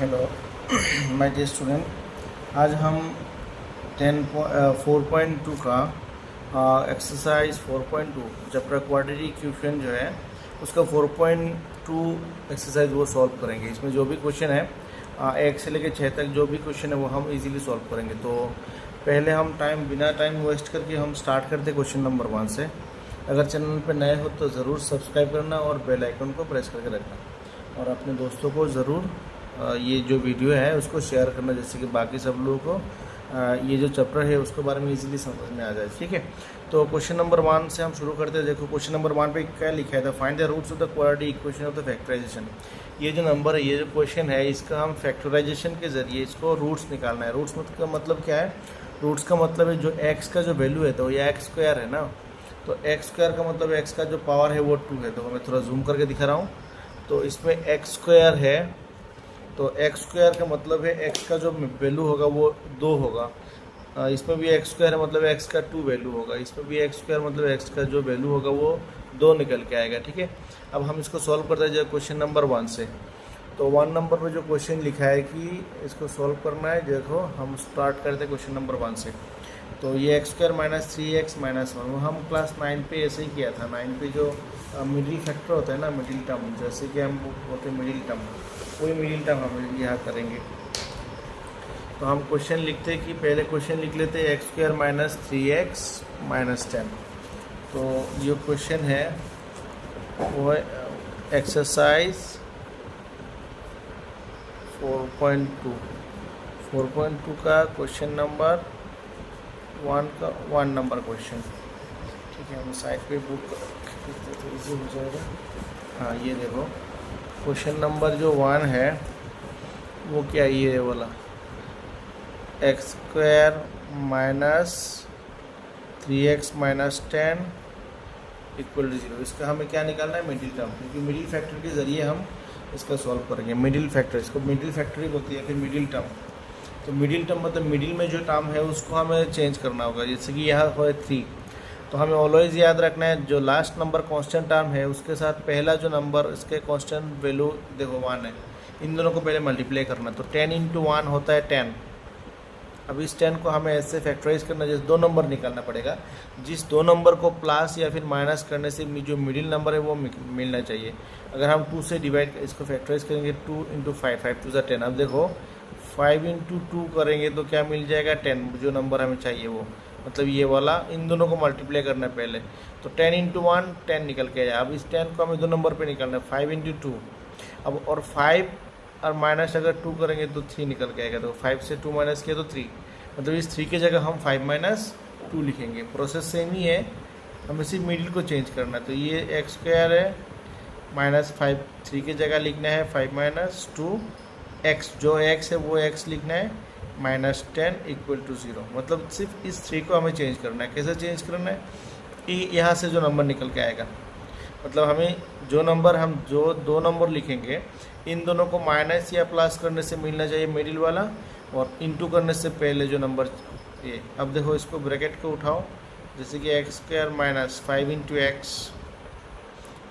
Hello my dear student, आज हम 4.2 का एक्सरसाइज 4.2 चैप्टर क्वाड्रेटिक इक्वेशन जो है उसका 4.2 एक्सरसाइज वो सॉल्व करेंगे। इसमें जो भी क्वेश्चन है 1 से लेकर 6 तक जो भी क्वेश्चन है वो हम इजीली सॉल्व करेंगे। तो पहले हम बिना टाइम वेस्ट करके हम स्टार्ट करते क्वेश्चन नंबर 1 से। अगर चैनल पर नए हो तो ज़रूर सब्सक्राइब करना और बेल आइकन को प्रेस करके रखना, और अपने दोस्तों को ज़रूर ये जो वीडियो है उसको शेयर करना, जैसे कि बाकी सब लोगों को ये जो चैप्टर है उसके बारे में इजीली समझ में आ जाए। ठीक है, तो क्वेश्चन नंबर 1 से हम शुरू करते हैं। देखो क्वेश्चन नंबर 1 पे क्या लिखा है था, find the roots of the quadratic equation of the factorization. ये जो नंबर है, ये जो क्वेश्चन है, इसका हम फैक्टराइजेशन के जरिए इसको रूट्स निकालना है। रूट्स का मतलब क्या है? रूट्स का मतलब है जो एक्स का जो वैल्यू है तो ये एक्स स्क्वायर है ना, तो एक्स स्क्वायर का मतलब एक्स का जो पावर है वो 2 है। तो मैं थोड़ा जूम करके दिखा रहा हूँ। तो इसमें एक्स स्क्वायर है, तो एक्स स्क्वायर का मतलब है एक्स का जो वैल्यू होगा वो 2 होगा। इसमें भी एक्स स्क्वायर है मतलब एक्स का 2 वैल्यू होगा। इसमें भी एक्स स्क्वायर मतलब एक्स का जो वैल्यू होगा वो 2 निकल के आएगा। ठीक है, अब हम इसको सॉल्व करते हैं क्वेश्चन नंबर 1 से। तो 1 नंबर पे जो क्वेश्चन लिखा है कि इसको सॉल्व करना है, देखो हम स्टार्ट करते हैं क्वेश्चन नंबर 1 से। तो ये x square minus 3x minus 1 वो हम क्लास 9 पे ऐसे ही किया था। 9 पे जो मिडिल फैक्टर होता है ना, मिडिल टर्म, जैसे कि हम बोलते हैं मिडिल टर्म, वही मिडिल टर्म हम यहाँ करेंगे। तो हम क्वेश्चन लिखते हैं कि पहले क्वेश्चन लिख लेते हैं x square minus 3x minus 10। तो जो क्वेश्चन है वो है एक्सरसाइज 4.2 का क्वेश्चन नंबर 1 का 1 नंबर क्वेश्चन। ठीक है, हम साइड पे बुक करते तो इजी हो जाएगा। हाँ, ये देखो क्वेश्चन नंबर जो 1 है वो क्या, ये वाला x square minus 3x minus 10 equal to 0। इसका हमें क्या निकालना है? मिडिल टर्म, क्योंकि मिडिल फैक्टर के ज़रिए हम इसका सॉल्व करेंगे। मिडिल फैक्टर, इसको मिडिल फैक्टर ही बोलती है, फिर मिडिल टर्म। तो मिडिल टर्म मतलब मिडिल में जो टर्म है उसको हमें चेंज करना होगा। जैसे कि यहाँ है 3, तो हमें ऑलवेज याद रखना है जो लास्ट नंबर कांस्टेंट टर्म है उसके साथ पहला जो नंबर इसके कांस्टेंट वैल्यू देखो 1 है, इन दोनों को पहले मल्टीप्लाई करना। तो 10 × 1 होता है 10। अब इस 10 को हमें ऐसे फैक्टराइज करना, जैसे 2 नंबर निकालना पड़ेगा। जिस 2 नंबर को प्लस या फिर माइनस करने से जो मिडिल नंबर है वो मिलना चाहिए। अगर हम 2 से डिवाइड इसको फैक्टराइज करेंगे, 2 × 5, 5 2 10। अब देखो 5 × 2 करेंगे तो क्या मिल जाएगा? 10, जो नंबर हमें चाहिए वो, मतलब ये वाला। इन दोनों को मल्टीप्लाई करना है पहले। तो 10 × 1 10 निकल के आया। अब इस 10 को हमें 2 नंबर पे निकालना है, 5 × 2। अब और 5 और माइनस अगर 2 करेंगे तो 3 निकल के आएगा। तो 5 से 2 माइनस किया तो 3, मतलब इस 3 की जगह हम 5 - 2 लिखेंगे। प्रोसेस सेम ही है, हमें सिर्फ मिडिल को चेंज करना है। तो ये एक्स स्क्वायर है माइनस 5, 3 की जगह लिखना है 5 - 2 x, जो x है वो x लिखना है माइनस 10 इक्वल टू 0। मतलब सिर्फ इस 3 को हमें चेंज करना है। कैसे चेंज करना है? कि यहाँ से जो नंबर निकल के आएगा, मतलब हमें जो नंबर हम जो 2 नंबर लिखेंगे इन दोनों को माइनस या प्लस करने से मिलना चाहिए मिडिल वाला, और इनटू करने से पहले जो नंबर ये। अब देखो इसको ब्रैकेट को उठाओ, जैसे कि एक्स स्क्वायर माइनस 5 × x,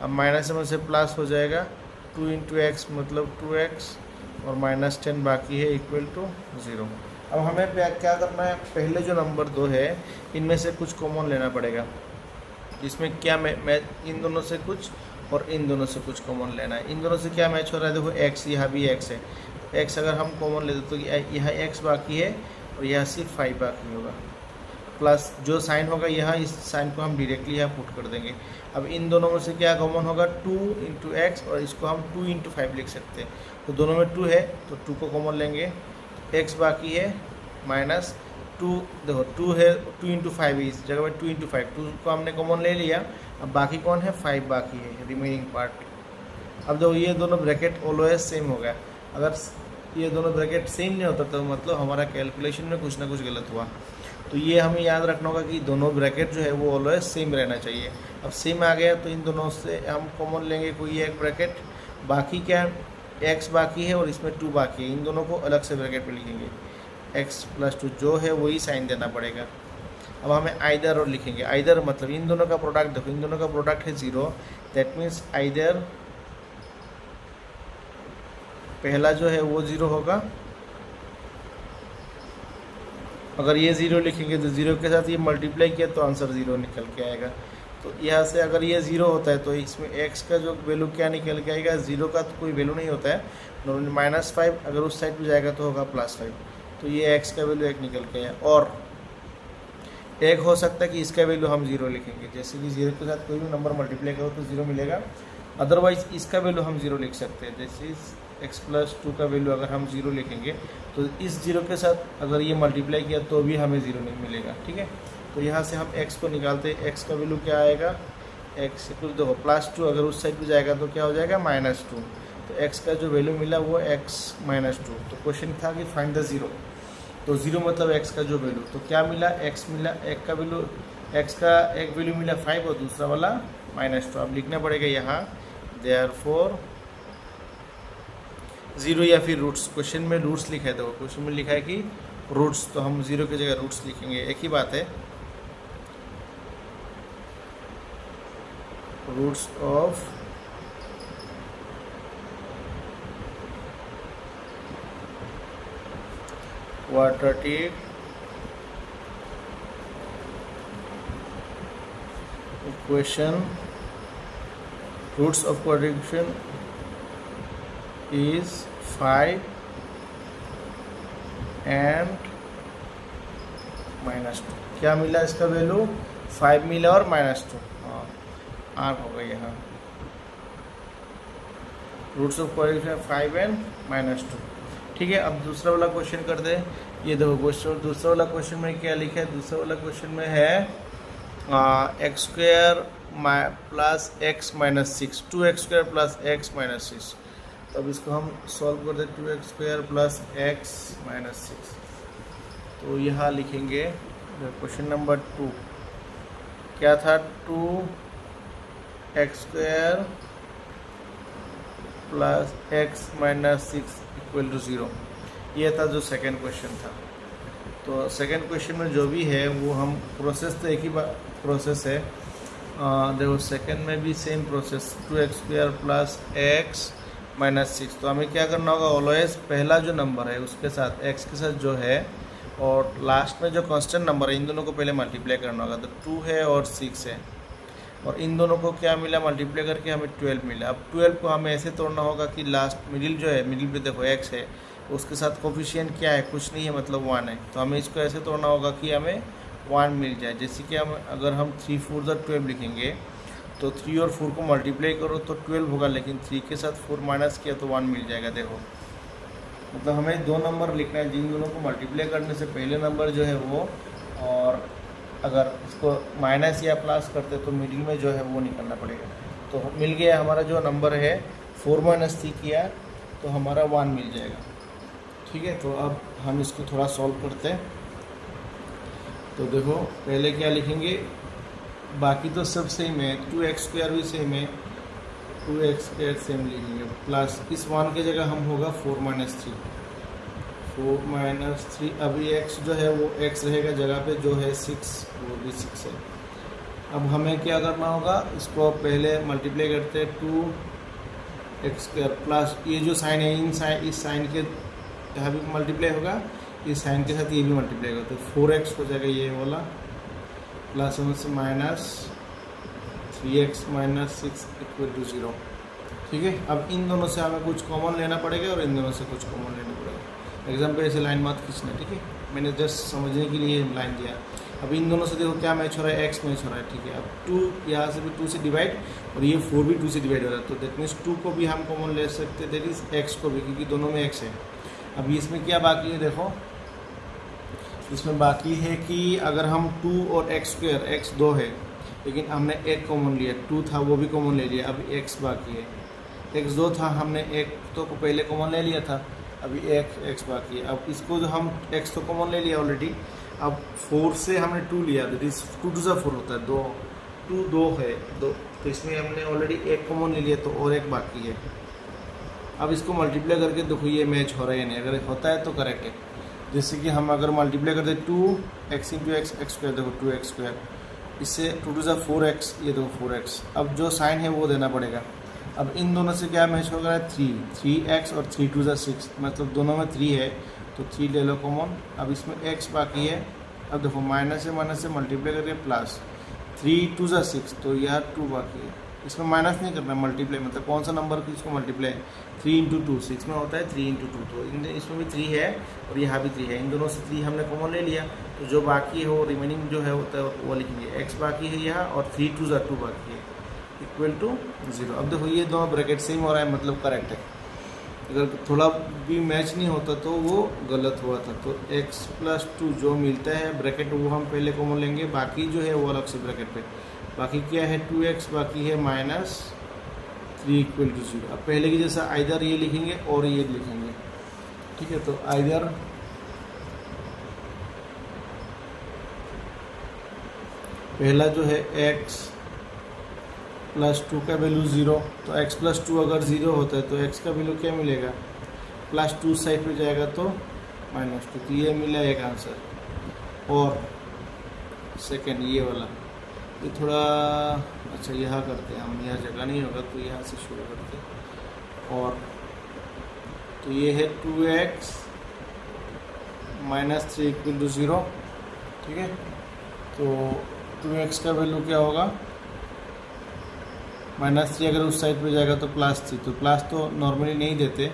अब माइनस में से प्लस हो जाएगा 2 × x मतलब 2x, और माइनस 10 बाकी है इक्वल टू 0। अब हमें क्या करना है? पहले जो नंबर 2 है इनमें से कुछ कॉमन लेना पड़ेगा। जिसमें क्या मैं इन दोनों से कुछ और इन दोनों से कुछ कॉमन लेना है। इन दोनों से क्या मैच हो रहा है? देखो x, यहाँ भी x है। x अगर हम कॉमन लेते तो यहाँ x बाकी है और यहाँ सिर्फ 5 बाकी होगा, प्लस जो साइन होगा यहाँ, इस साइन को हम डायरेक्टली यहाँ पुट कर देंगे। अब इन दोनों में से क्या कॉमन होगा? 2 × x, और इसको हम 2 × 5 लिख सकते हैं। तो दोनों में 2 है तो 2 को कॉमन लेंगे। x बाकी है माइनस 2, देखो 2 है, 2 × 5 इस जगह में 2 × 5, 2 को हमने कॉमन ले लिया। अब बाकी कौन है? 5 बाकी है, रिमेनिंग पार्ट। अब देखो ये दोनों ब्रैकेट ऑलवेज सेम हो गया। अगर ये दोनों ब्रैकेट सेम नहीं होता तो मतलब हमारा कैलकुलेशन में कुछ ना कुछ गलत हुआ। तो ये हमें याद रखना होगा कि दोनों ब्रैकेट जो है वो ऑलवेज सेम रहना चाहिए। अब सेम आ गया तो इन दोनों से हम कॉमन लेंगे कोई एक ब्रैकेट, बाकी क्या x बाकी है और इसमें 2 बाकी है, इन दोनों को अलग से ब्रैकेट पे लिखेंगे। x + 2 जो है वही साइन देना पड़ेगा। अब हमें आइदर और लिखेंगे। आइदर मतलब इन दोनों का प्रोडक्ट, देखो इन दोनों का प्रोडक्ट है 0, दैट मीन्स आइदर पहला जो है वो 0 होगा, अगर ये 0 लिखेंगे तो 0 के साथ ये मल्टीप्लाई किया तो आंसर 0 निकल के आएगा। तो यहाँ से अगर ये 0 होता है तो इसमें x का जो वैल्यू क्या निकल के आएगा, 0 का तो कोई वैल्यू नहीं होता है, नॉर्मली -5, अगर उस साइड पे जाएगा तो होगा +5, तो ये x का वैल्यू 1 निकल के आया। और एक हो सकता है कि इसका वैल्यू हम 0 लिखेंगे, जैसे कि 0 के साथ कोई भी नंबर मल्टीप्लाई करो तो 0 मिलेगा, अदरवाइज इसका वैल्यू हम 0 लिख सकते हैं। जैसे x+2 का वैल्यू अगर हम 0 लिखेंगे तो इस 0 के साथ अगर ये मल्टीप्लाई किया तो भी हमें 0 नहीं मिलेगा, ठीक है। तो यहाँ से हम x को निकालते हैं, x का वैल्यू क्या आएगा, x देखो +2, अगर उस साइड पे जाएगा तो क्या हो जाएगा -2, तो x का जो वैल्यू मिला वो x-2। तो क्वेश्चन था कि फाइंड द 0, तो 0 मतलब x का जो वैल्यू, तो क्या मिला, x मिला, x का वैल्यू, x का एक वैल्यू मिला 5 और दूसरा वाला -2। अब लिखना पड़ेगा यहाँ देयरफॉर 0 या फिर रूट्स, क्वेश्चन में रूट्स लिखा है, तो क्वेश्चन में लिखा है कि रूट्स, तो हम 0 की जगह रूट्स लिखेंगे, एक ही बात है। Roots of quadratic equation, roots of quadratic equation is 5 and -2। क्या मिला इसका वैल्यू, 5 मिला और -2, हाँ आर हो गई यहाँ। Roots of quadratic equation 5 and -2, ठीक है। अब दूसरा वाला क्वेश्चन कर दे, ये देखो क्वेश्चन, दूसरा वाला क्वेश्चन में क्या लिखा है, दूसरा वाला क्वेश्चन में है x² plus x -6, 2x² plus x -6। तो अब इसको हम सॉल्व कर दे, 2x² प्लस x -6। तो यहाँ लिखेंगे क्वेश्चन नंबर 2 क्या था, 2x² plus x -6 equal to 0, ये था जो सेकंड क्वेश्चन था। तो सेकंड क्वेश्चन में जो भी है वो हम प्रोसेस तो एक ही प्रोसेस है, देखो सेकंड में भी same process, 2x² plus x -6। तो हमें क्या करना होगा, ऑलवेज पहला जो नंबर है उसके साथ x के साथ जो है और लास्ट में जो कांस्टेंट नंबर है इन दोनों को पहले मल्टीप्लाई करना होगा। तो 2 है और 6 है, और इन दोनों को क्या मिला, मल्टीप्लाई करके हमें 12 मिला। अब 12 को हमें ऐसे तोड़ना होगा कि लास्ट मिडिल जो है, मिडिल पे देखो x है, उसके साथ कोफिशिएंट क्या है, कुछ नहीं है, मतलब 1 है। तो हमें इसको ऐसे तोड़ना होगा कि हमें 1 मिल जाए। जैसे कि हम अगर हम 3 4 12 लिखेंगे तो 3 और 4 को मल्टीप्लाई करो तो 12 होगा, लेकिन 3 के साथ 4 माइनस किया तो 1 मिल जाएगा। देखो मतलब हमें 2 नंबर लिखना है, जिन दोनों को मल्टीप्लाई करने से पहले नंबर जो है वो, और अगर इसको माइनस या प्लस करते तो मिडिल में जो है वो निकलना पड़ेगा। तो मिल गया हमारा जो नंबर है, 4 - 3 किया तो हमारा 1 मिल जाएगा, ठीक है। तो अब हम इसको थोड़ा सॉल्व करते हैं। तो देखो पहले क्या लिखेंगे, बाकी तो सब सेम है, 2x² भी सेम है, 2x² सेम लिखेंगे, प्लस इस 1 की जगह हम होगा 4 - 3, 4 - 3। अभी x जो है वो x रहेगा जगह पे, जो है 6 वो भी 6 है। अब हमें क्या करना होगा, इसको पहले मल्टीप्लाई करते हैं, 2x² प्लस ये जो साइन है, इस साइन के यहाँ भी मल्टीप्लाई होगा, इस साइन के साथ ये भी मल्टीप्लाई होगा, तो 4x हो जाएगा ये वाला, प्लस उनसे -3x - 6 इक्वल टू 0, ठीक है। अब इन दोनों से हमें कुछ कॉमन लेना पड़ेगा और इन दोनों से कुछ कॉमन लेना पड़ेगा। एग्जाम्पल ऐसे लाइन मत खींचना, ठीक है, मैंने जस्ट समझने के लिए लाइन दिया। अब इन दोनों से देखो क्या मैच हो रहा है, x मैच हो रहा है, ठीक है। अब 2 यहाँ से भी 2 से डिवाइड, और ये 4 भी 2 से डिवाइड हो रहा है, तो दैट मीन्स 2 को भी हम कॉमन ले सकते हैं, दैट इज x को भी, क्योंकि दोनों में x है। अब इसमें क्या बाकी है, देखो इसमें बाकी है कि अगर हम 2 और x² x 2 है, लेकिन हमने एक कॉमन लिया, 2 था वो भी कॉमन ले लिया, अभी x बाकी है। x 2 था, हमने एक तो को पहले कॉमन ले लिया था, अभी एक x बाकी है। अब इसको जो हम x तो कॉमन ले लिया ऑलरेडी, अब 4 से हमने 2 लिया, दैट इज 2 2 4 होता है, 2 है 2, तो इसमें हमने ऑलरेडी एक कॉमन ले लिया, तो और एक बाकी है। अब इसको मल्टीप्लाई करके देखो ये मैच हो रहा है, नहीं अगर होता है तो करेक्ट है। जैसे कि हम अगर मल्टीप्लाई करते 2x × x x², देखो 2x², इससे 2 2 4x, ये देखो 4x। अब जो साइन है वो देना पड़ेगा। अब इन दोनों से क्या मैच होगा, 3x और 3 2 6, मतलब दोनों में 3 है तो 3 ले लो कॉमन। अब इसमें x बाकी है, अब देखो माइनस से मल्टीप्लाई करके प्लस 3 2 6, तो यहाँ 2 बाकी है। इसमें माइनस नहीं करना, मल्टीप्लाई मतलब कौन सा नंबर की इसको मल्टीप्लाई है, 3 इंटू 2, 6 में होता है 3 इंटू 2, तो इसमें भी 3 है और यहाँ भी 3 है, इन दोनों से 3 हमने कॉमन ले लिया, तो जो बाकी है वो रिमेनिंग जो है होता है वो लिखेंगे, x बाकी है यहाँ और 3 2 बाकी है इक्वल टू 0। अब देखो ये दोनों ब्रैकेट सेम हो रहा है, मतलब करेक्ट है। अगर थोड़ा भी मैच नहीं होता तो वो गलत हुआ था। तो x प्लस 2 जो मिलता है ब्रैकेट वो हम पहले कॉमन लेंगे, बाकी जो है वो अलग से ब्रैकेट पे। बाकी क्या है 2x बाकी है माइनस 3 इक्वल टू 0। अब पहले की जैसा आइदर ये लिखेंगे और ये लिखेंगे, ठीक है। तो आइदर पहला जो है x प्लस 2 का वैल्यू 0, तो x प्लस 2 अगर 0 होता है तो x का वैल्यू क्या मिलेगा, प्लस 2 साइड पे जाएगा तो माइनस 2, तो ये मिला एक आंसर। और सेकंड ये वाला, ये थोड़ा अच्छा यहाँ करते हैं हम, यहाँ जगह नहीं होगा तो यहाँ से शुरू करते हैं। और तो ये है 2x माइनस 3 इक्वल टू 0, ठीक है। तो 2x का वैल्यू क्या होगा, -3 अगर उस साइड पे जाएगा तो +3, तो प्लस तो नॉर्मली नहीं देते,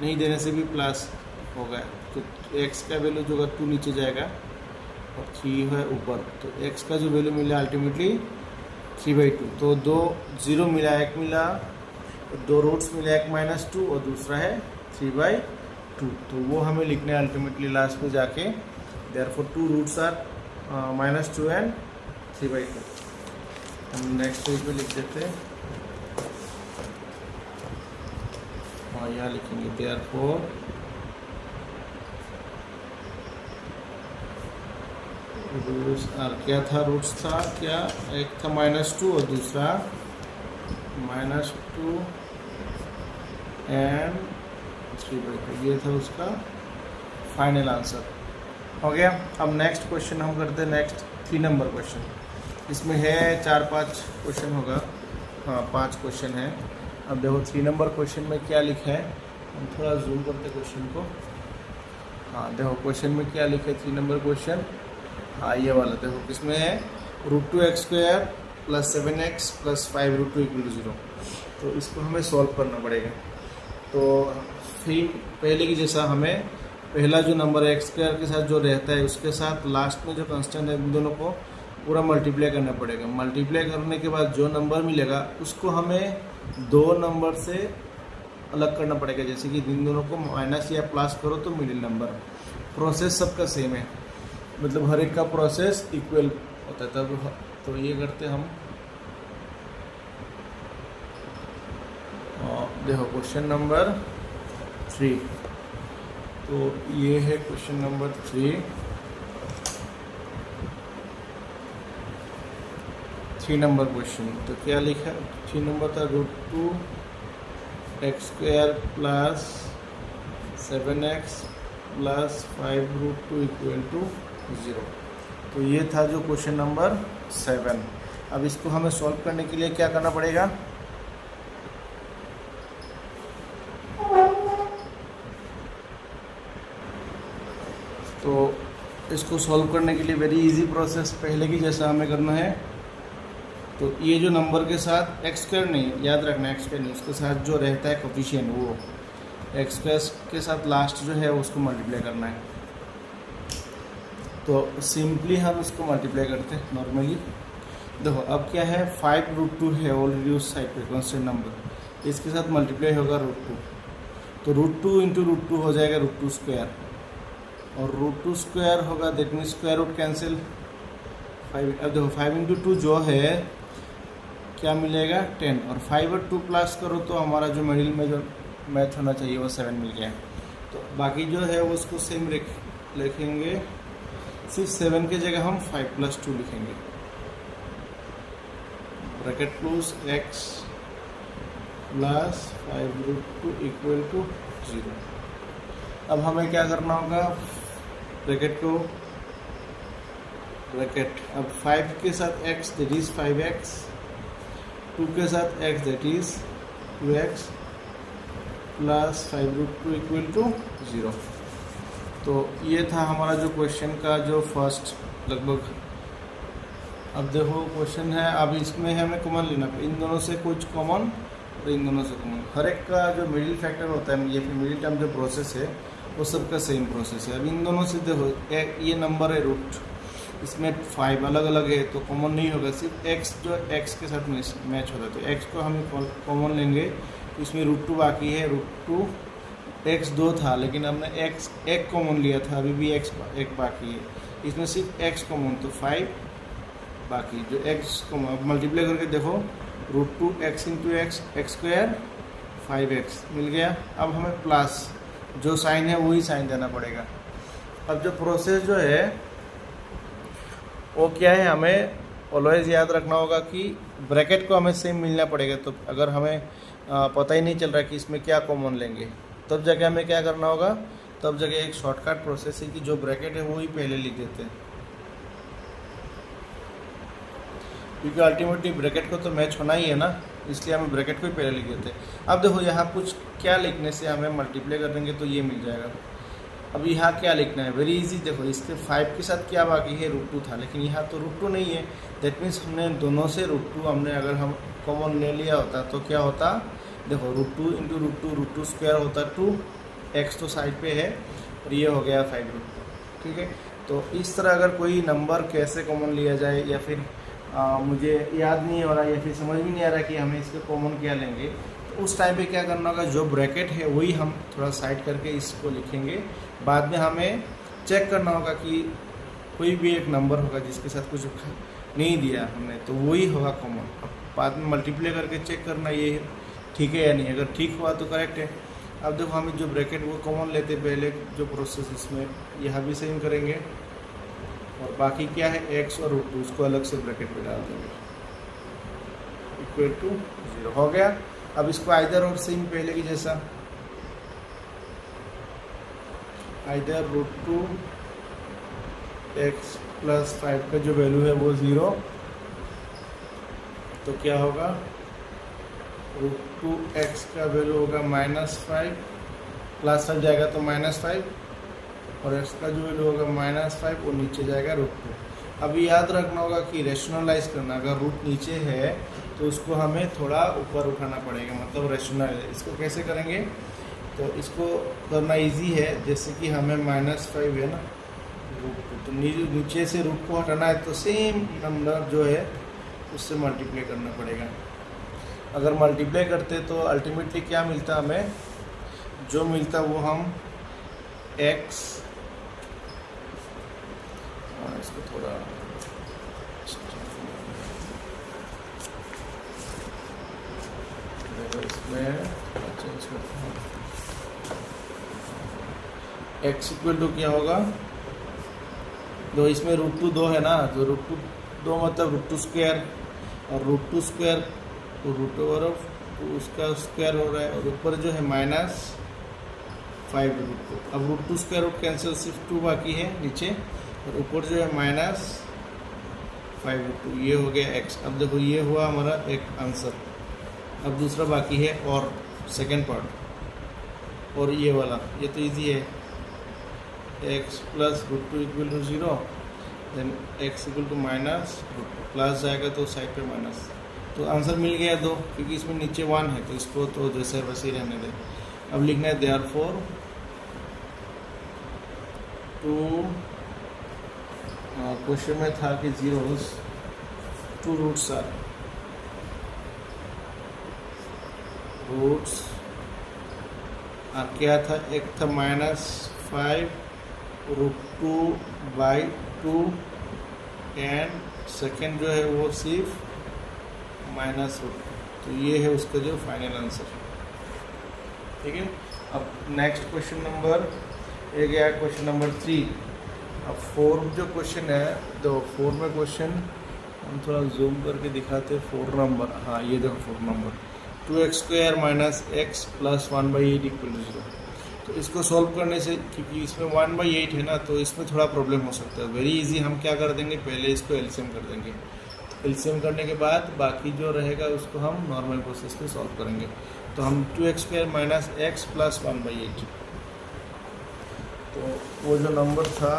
नहीं देने से भी प्लस होगा। तो x का वैल्यू जो होगा 2 नीचे जाएगा और 3 है ऊपर, तो x का जो वैल्यू मिला अल्टीमेटली 3/2। तो 2 0 मिला, 1 मिला, 2 रूट्स मिला, एक -2 और दूसरा है 3/2, तो वो हमें लिखना है अल्टीमेटली लास्ट पे जाके। Therefore 2 roots are -2 and 3/2। हम नेक्स्ट पेज पे लिख देते हैं और यहाँ लिखेंगे देयरफॉर रूट्स आर, क्या था रूट्स था क्या, एक था -2 और दूसरा -2 एंड 3/2, ये था उसका फाइनल आंसर। हो गया। अब नेक्स्ट क्वेश्चन हम करते हैं, नेक्स्ट 3 नंबर क्वेश्चन। इसमें है 4-5 क्वेश्चन होगा, हाँ 5 क्वेश्चन है। अब देखो 3 नंबर क्वेश्चन में क्या लिखा है, हम थोड़ा जूम करते क्वेश्चन को। हाँ देखो क्वेश्चन में क्या लिखा है 3 नंबर क्वेश्चन, हाँ ये वाला देखो, किसमें है √2x² + 7x + 5√2 = 0। तो इसको हमें सॉल्व करना पड़ेगा। तो फिर पहले की जैसा हमें पहला जो नंबर है x² के साथ जो रहता है उसके साथ लास्ट में जो कांस्टेंट है इन दोनों को पूरा मल्टीप्लाई करना पड़ेगा। मल्टीप्लाई करने के बाद जो नंबर मिलेगा उसको हमें 2 नंबर से अलग करना पड़ेगा, जैसे कि इन दोनों को माइनस या प्लस करो तो मिडिल नंबर। प्रोसेस सबका सेम है, मतलब हर एक का प्रोसेस इक्वल होता है। तब तो ये करते हम, देखो क्वेश्चन नंबर 3, तो ये है क्वेश्चन नंबर 3 नंबर क्वेश्चन। तो क्या लिखा, 3 नंबर था √2x² + 7x + 5√2 = 0। तो ये था जो क्वेश्चन नंबर 7। अब इसको हमें सॉल्व करने के लिए क्या करना पड़ेगा, तो इसको सॉल्व करने के लिए वेरी इजी प्रोसेस पहले की जैसा हमें करना है। तो ये जो नंबर के साथ x² नहीं, याद रखना x² नहीं, उसके साथ जो रहता है कोफिशिएंट वो x² के साथ लास्ट जो है उसको मल्टीप्लाई करना है। तो सिंपली हम उसको मल्टीप्लाई करते हैं नॉर्मली। देखो अब क्या है 5√2 है ऑलरेडी उस साइड पे कांस्टेंट नंबर, इसके साथ मल्टीप्लाई होगा √2, तो √2 × √2 हो जाएगा √2², और √2² होगा, that means square root cancel 5। अब देखो 5 × 2 जो है क्या मिलेगा 10, और 5 और 2 प्लस करो तो हमारा जो मिडिल में जो मैच होना चाहिए वो 7 मिल गया। तो बाकी जो है वो उसको सेम लिखेंगे, सिर्फ 7 की जगह हम 5 + 2 लिखेंगे, ब्रैकेट क्लोज x + 5√2 = 0। अब हमें क्या करना होगा, ब्रैकेट को ब्रैकेट, अब 5 के साथ x दैट इज 5x, 2 के साथ x that is 2x plus 5√2 equal to 0। तो ये था हमारा जो क्वेश्चन का जो फर्स्ट लगभग। अब देखो क्वेश्चन है, अब इसमें हमें कॉमन लेना, इन दोनों से कुछ कॉमन और इन दोनों से कॉमन। हर एक का जो मिडिल फैक्टर होता है या फिर मिडिल टर्म जो प्रोसेस है वो सबका सेम प्रोसेस है। अब इन दोनों से देखो ये नंबर है रूट, इसमें 5 अलग अलग है तो कॉमन नहीं होगा, सिर्फ x जो x के साथ मैच होता है। तो x को हम कॉमन लेंगे तो इसमें √2 बाकी है, √2 x 2 था लेकिन हमने x 1 कॉमन लिया था, अभी भी x 1 बाकी है, इसमें सिर्फ x कॉमन तो 5 बाकी। जो x को मल्टीप्लाई करके देखो √2x into x square 5x मिल गया। अब हमें प्लस जो साइन है वही साइन देना पड़ेगा। अब जो प्रोसेस जो है वो क्या है, हमें ऑलवेज याद रखना होगा कि ब्रैकेट को हमें सेम मिलना पड़ेगा। तो अगर हमें पता ही नहीं चल रहा कि इसमें क्या कॉमन लेंगे तब जगह हमें क्या करना होगा, तब जगह एक शॉर्टकट प्रोसेस है कि जो ब्रैकेट है वो ही पहले लिख देते हैं, क्योंकि अल्टीमेटली ब्रैकेट को तो मैच होना ही है ना, इसलिए हमें ब्रैकेट को ही पहले लिख देते हैं। अब देखो यहाँ कुछ क्या लिखने से हमें मल्टीप्लाई कर देंगे तो ये मिल जाएगा। अब यहाँ क्या लिखना है, वेरी इजी। देखो इसके 5 के साथ क्या बाकी है, √2 था, लेकिन यहाँ तो √2 नहीं है। दैट मीन्स हमने दोनों से √2 हमने अगर हम कॉमन ले लिया होता तो क्या होता, देखो √2 इंटू √2 स्क्वायर होता 2x तो साइड पे है और ये हो गया 5√2। ठीक है, तो इस तरह अगर कोई नंबर कैसे कॉमन लिया जाए या फिर मुझे याद नहीं हो रहा या फिर समझ में नहीं आ रहा कि हमें इसके कॉमन क्या लेंगे, तो उस टाइम पे क्या करना होगा, जो ब्रैकेट है वही हम थोड़ा साइड करके इसको लिखेंगे। बाद में हमें चेक करना होगा कि कोई भी एक नंबर होगा जिसके साथ कुछ नहीं दिया हमने तो वही होगा कॉमन। अब बाद में मल्टीप्लाई करके चेक करना ये ठीक है या नहीं, अगर ठीक हुआ तो करेक्ट है। अब देखो हमें जो ब्रैकेट वो कॉमन लेते पहले जो प्रोसेस, इसमें यहाँ भी सेम करेंगे और बाकी क्या है x और √2 उसको अलग से ब्रैकेट में डाल देंगे इक्वल टू 0 हो गया। अब इसको आइदर और सेम पहले की जैसा, आइदर √2 x प्लस 5 का जो वैल्यू है वो 0, तो क्या होगा √2x का वैल्यू होगा -5, प्लस सब जाएगा तो -5 और x का जो वैल्यू होगा -5 और नीचे जाएगा √2। अभी याद रखना होगा कि रेशनलाइज करना, अगर रूट नीचे है तो उसको हमें थोड़ा ऊपर उठाना पड़ेगा, मतलब रेशनलाइज। इसको कैसे करेंगे, तो इसको करना इजी है, जैसे कि हमें -5 है ना √2, तो नीचे से रूट को हटाना है तो सेम नंबर जो है उससे मल्टीप्लाई करना पड़ेगा। अगर मल्टीप्लाई करते तो अल्टीमेटली क्या मिलता हमें, जो मिलता वो हम x, इसको थोड़ा इसमें चेंज करते हैं, x इक्वल टू क्या होगा, तो इसमें √2 2 है ना, तो √2 2 मतलब √2 स्क्वायर और √2 स्क्वायर तो √2 उसका स्क्वायर हो रहा है और ऊपर जो है -5 √2। अब √2 स्क्वायर रूट कैंसिल, सिर्फ 2 बाकी है नीचे और ऊपर जो है -5 √2, ये हो गया x। अब देखो ये हुआ हमारा एक आंसर। अब दूसरा बाकी है और सेकेंड पार्ट, और ये वाला ये तो इजी है, x plus √2 equal to 0, then x equal to -√2, plus जाएगा तो साइड पे माइनस, तो आंसर मिल गया 2, क्योंकि इसमें नीचे 1 है तो इसको तो जैसे वैसे ही रहने दें। अब लिखना है देयरफॉर टू, क्वेश्चन में था कि zeros 2 रूट्स आर, रूट्स क्या था, एक था -5 √2/2 एंड सेकेंड जो है वो सिर्फ -√2, तो ये है उसका जो फाइनल आंसर। ठीक है, अब नेक्स्ट क्वेश्चन नंबर ये गया क्वेश्चन नंबर 3। अब 4 जो क्वेश्चन है, तो 4 में क्वेश्चन हम थोड़ा जूम करके दिखाते हैं। 4 नंबर, हाँ ये देखो 4 number, 2x² - x plus 1/8 equal to 0। तो इसको सॉल्व करने से, क्योंकि इसमें 1/8 है ना, तो इसमें थोड़ा प्रॉब्लम हो सकता है। वेरी इजी, हम क्या कर देंगे, पहले इसको एलसीएम कर देंगे। एलसीएम करने के बाद बाकी जो रहेगा उसको हम नॉर्मल प्रोसेस में सॉल्व करेंगे। तो हम 2x² माइनस x प्लस 1/8, तो वो जो नंबर था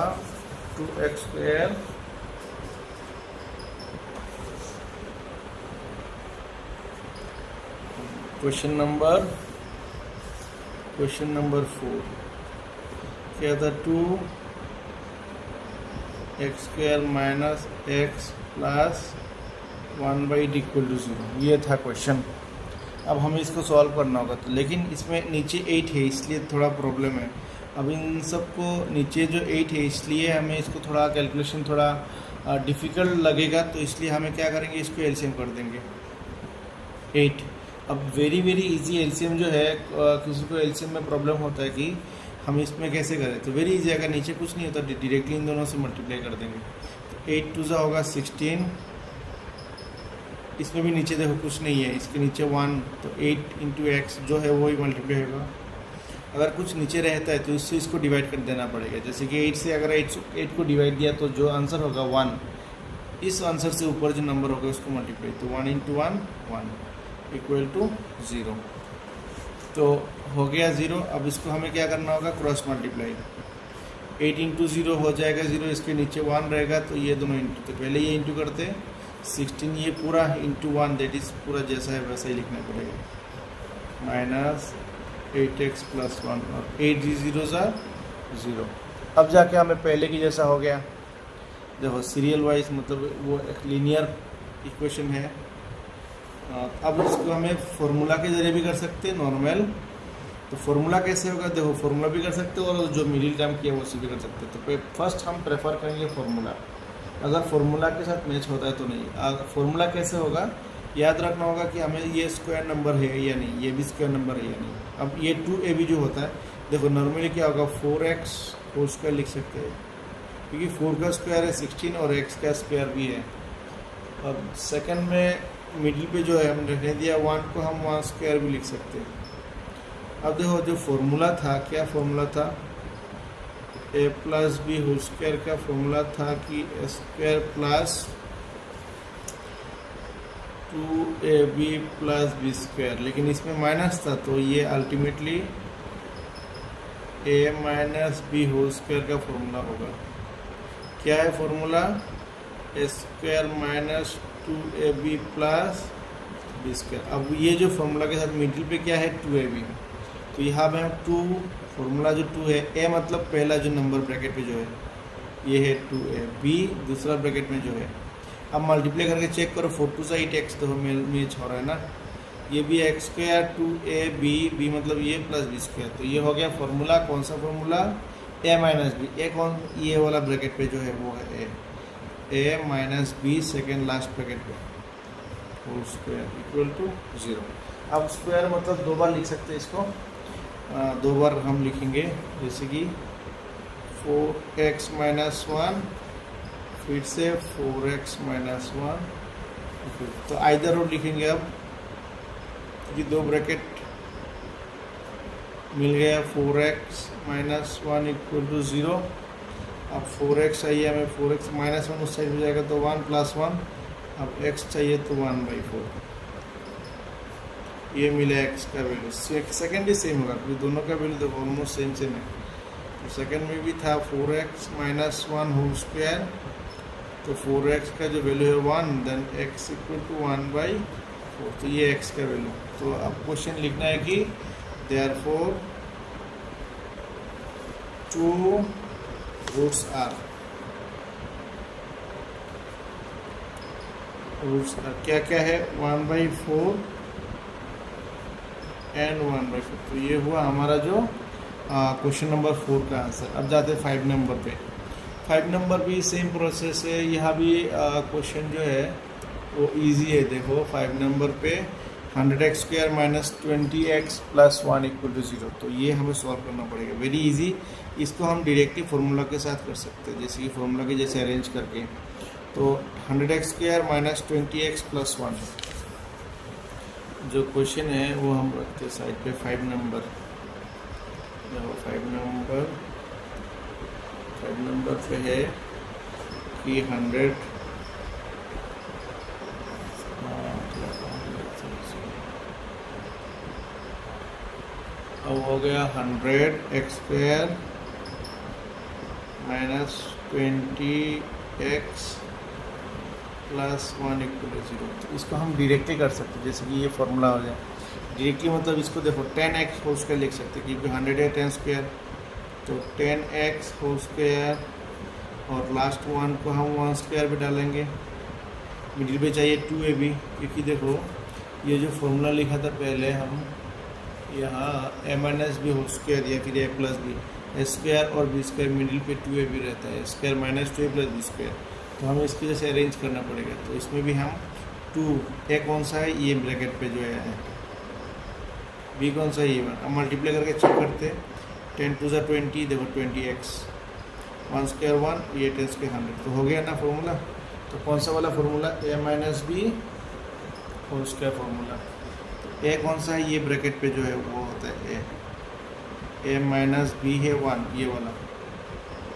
2x², क्वेश्चन नंबर 4 क्या था, 2x² minus x plus 1/8 equal to 0, ये था क्वेश्चन। अब हमें इसको सॉल्व करना होगा, तो लेकिन इसमें नीचे 8 है इसलिए थोड़ा प्रॉब्लम है। अब इन सबको नीचे जो 8 है इसलिए हमें इसको थोड़ा कैलकुलेशन थोड़ा डिफ़िकल्ट लगेगा, तो इसलिए हमें क्या करेंगे, इसको एलसीएम कर देंगे 8। अब वेरी इजी एलसीएम जो है, किसी को एलसीएम में प्रॉब्लम होता है कि हम इसमें कैसे करें, तो वेरी इजी, अगर नीचे कुछ नहीं होता डायरेक्टली इन दोनों से मल्टीप्लाई कर देंगे। तो 8 2 होगा 16, इसमें भी नीचे देखो कुछ नहीं है, इसके नीचे 1, तो 8 इंटू एक्स जो है वो ही मल्टीप्लाई होगा। अगर कुछ नीचे रहता है तो इससे इसको डिवाइड कर देना पड़ेगा, जैसे कि 8 से अगर 8 को डिवाइड दिया तो जो आंसर होगा 1, इस आंसर से ऊपर जो नंबर होगा उसको मल्टीप्लाई, तो 1 इंटू 1 1 इक्वल टू 0, तो हो गया 0। अब इसको हमें क्या करना होगा, क्रॉस मल्टीप्लाई, 8 इंटू 0 हो जाएगा 0, इसके नीचे 1 रहेगा, तो ये दोनों इंटू, तो पहले ये इंटू करते हैं 16, ये पूरा इंटू 1, दैट इज़ पूरा जैसा है वैसा ही लिखना पड़ेगा, माइनस 8x प्लस 1, और 8 0 0। अब जाके हमें पहले की जैसा हो गया, देखो सीरियल वाइज, मतलब वो एक लीनियर इक्वेशन है। अब इसको हमें फार्मूला के ज़रिए भी कर सकते हैं, नॉर्मल। तो फार्मूला कैसे होगा, देखो फार्मूला भी कर सकते हो और जो मिडिल टर्म किया वो भी कर सकते हैं। तो फर्स्ट हम प्रेफर करेंगे फार्मूला, अगर फार्मूला के साथ मैच होता है तो नहीं। फार्मूला कैसे होगा, याद रखना होगा कि हमें ये स्क्वायर नंबर है या नहीं, ये भी स्क्वायर नंबर है या नहीं। अब ये 2ab जो होता है, देखो नॉर्मली क्या होगा, 4x होल स्क्वायर लिख सकते हैं, क्योंकि 4 का स्क्वायर है 16 और x का स्क्वायर भी है। अब सेकंड में मिडिल पे जो है हमने रखने दिया 1 को, हम 1 स्क्वायर भी लिख सकते हैं। अब देखो जो फॉर्मूला था, क्या फॉर्मूला था, a plus B whole square का फॉर्मूला था कि square plus 2ab plus B square, लेकिन इसमें माइनस था तो ये ultimately a minus B whole square का फॉर्मूला होगा। क्या है formula, square minus 2ab plus B square. अब ये जो फॉर्मूला के साथ मिडिल पे क्या है 2ab, तो यहाँ पे हम 2 फॉर्मूला जो 2 है, a मतलब पहला जो नंबर ब्रैकेट पे जो है ये है 2a, b दूसरा ब्रैकेट में जो है। अब मल्टीप्लाई करके चेक करो, 4 2 8x, तो मैच हो रहा है ना, ये भी x स्क्वायर 2ab, b मतलब ये प्लस बी स्क्वायर, तो ये हो गया फॉर्मूला। कौन सा फॉर्मूला, a माइनस बी, ए कौन, ये वाला ब्रैकेट पे जो है वो है a minus B second last bracket पे होल स्क्वायर इक्वल टू 0। अब स्क्वायर मतलब 2 बार लिख सकते हैं इसको, 2 बार हम लिखेंगे, जैसे कि 4x माइनस 1, फिर से 4x माइनस 1, तो आइदर और लिखेंगे। अब ये 2 ब्रैकेट मिल गया, 4x माइनस 1 इक्वल टू 0। अब 4x चाहिए हमें, 4x माइनस 1 उस साइड हो जाएगा तो 1 प्लस 1, अब x चाहिए तो 1/4, ये मिला x का वैल्यू। सेकंड भी सेम होगा क्योंकि दोनों का वैल्यू देखो ऑलमोस्ट सेम है। तो सेकंड में भी था 4x माइनस 1 होल स्क्वायर, तो 4x का जो वैल्यू है 1, देन x इक्वल टू 1/4, तो ये x का वैल्यू। तो अब क्वेश्चन लिखना है कि देयरफॉर 2 रूट्स आर, क्या क्या है 1/4 एंड 1/4, तो ये हुआ हमारा जो क्वेश्चन नंबर 4 का आंसर। अब जाते हैं 5 नंबर पे। 5 नंबर भी सेम प्रोसेस है, यहाँ भी क्वेश्चन जो है वो इजी है। देखो 5 नंबर पे 100x square minus 20x plus 1 equal to 0, तो ये हमें सॉल्व करना पड़ेगा, वेरी इजी। इसको हम डायरेक्टली फार्मूला के साथ कर सकते हैं, जैसे कि फार्मूला के जैसे अरेंज करके। तो 100x square minus 20x plus 1 जो क्वेश्चन है वो हम रखते हैं साइड पे। 5 नंबर, देखो 5 नंबर पे है कि 100 5 हो गया 100x² minus 20x plus 1 equal to 0। तो इसको हम डायरेक्टली कर सकते हैं, जैसे कि ये फॉर्मूला हो जाए डायरेक्टली, मतलब इसको देखो 10x होल स्क्वायर लिख सकते हैं क्योंकि 100 है 10 स्क्वायर, तो 10x होल स्क्वायर और लास्ट 1 को हम 1 स्क्वायर भी डालेंगे, मिडिल पे चाहिए 2ab, क्योंकि देखो ये जो फॉर्मूला लिखा था पहले हम यहाँ a-b होल स्क्वायर या फिर a plus B, A square और बी स्क्वायर मिडिल पे 2ab रहता है, square minus 2a plus B square, तो हमें इसकी वजह से अरेंज करना पड़ेगा। तो इसमें भी हम 2 ए कौन सा है, ये ब्रैकेट पे जो है, बी कौन सा है, ये 1। अब मल्टीप्लाई करके चेक करते हैं, 10 टू ज़ा 20, देखो 20x, 1 स्क्वायर 1, ये 10 स्क्वायर 100, तो हो गया ना फॉर्मूला। तो कौन सा वाला formula, a-b whole square formula. तो a कौन सा है, ये ब्रैकेट पे जो है वो होता है a-b है 1, ये वाला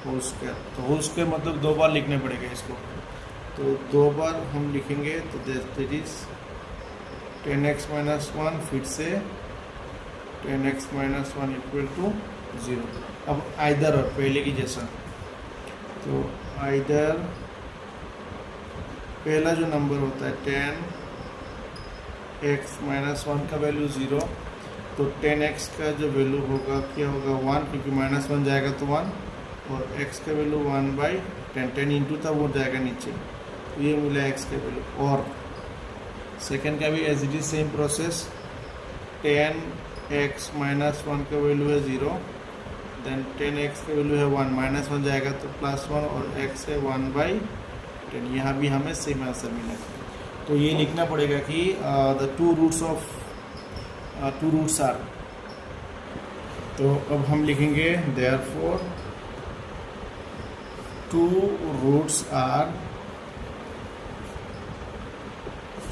होल स्क्वायर। तो होल स्क्वायर मतलब 2 बार लिखने पड़ेगा इसको, तो 2 बार हम लिखेंगे तो दैट इज 10x माइनस 1, फिर से 10x माइनस 1 इक्वल टू 0। अब आइदर और पहले की जैसा, तो आइदर पहला जो नंबर होता है 10x माइनस 1 का वैल्यू 0, तो 10x का जो वैल्यू होगा क्या होगा 1, क्योंकि माइनस 1 जाएगा तो 1, और x का वैल्यू 1/10, 10 इंटू था वो जाएगा नीचे, तो ये मिला x का वैल्यू। और सेकेंड का भी as it is same process, 10x minus 1 का वैल्यू है 0, देन 10x का वैल्यू है 1, माइनस 1 जाएगा तो प्लस 1, और x है 1/10, यहाँ भी हमें सेम आंसर मिला। तो ये लिखना पड़ेगा कि द टू रूट्स आर, तो अब हम लिखेंगे देयरफॉर टू रूट्स आर,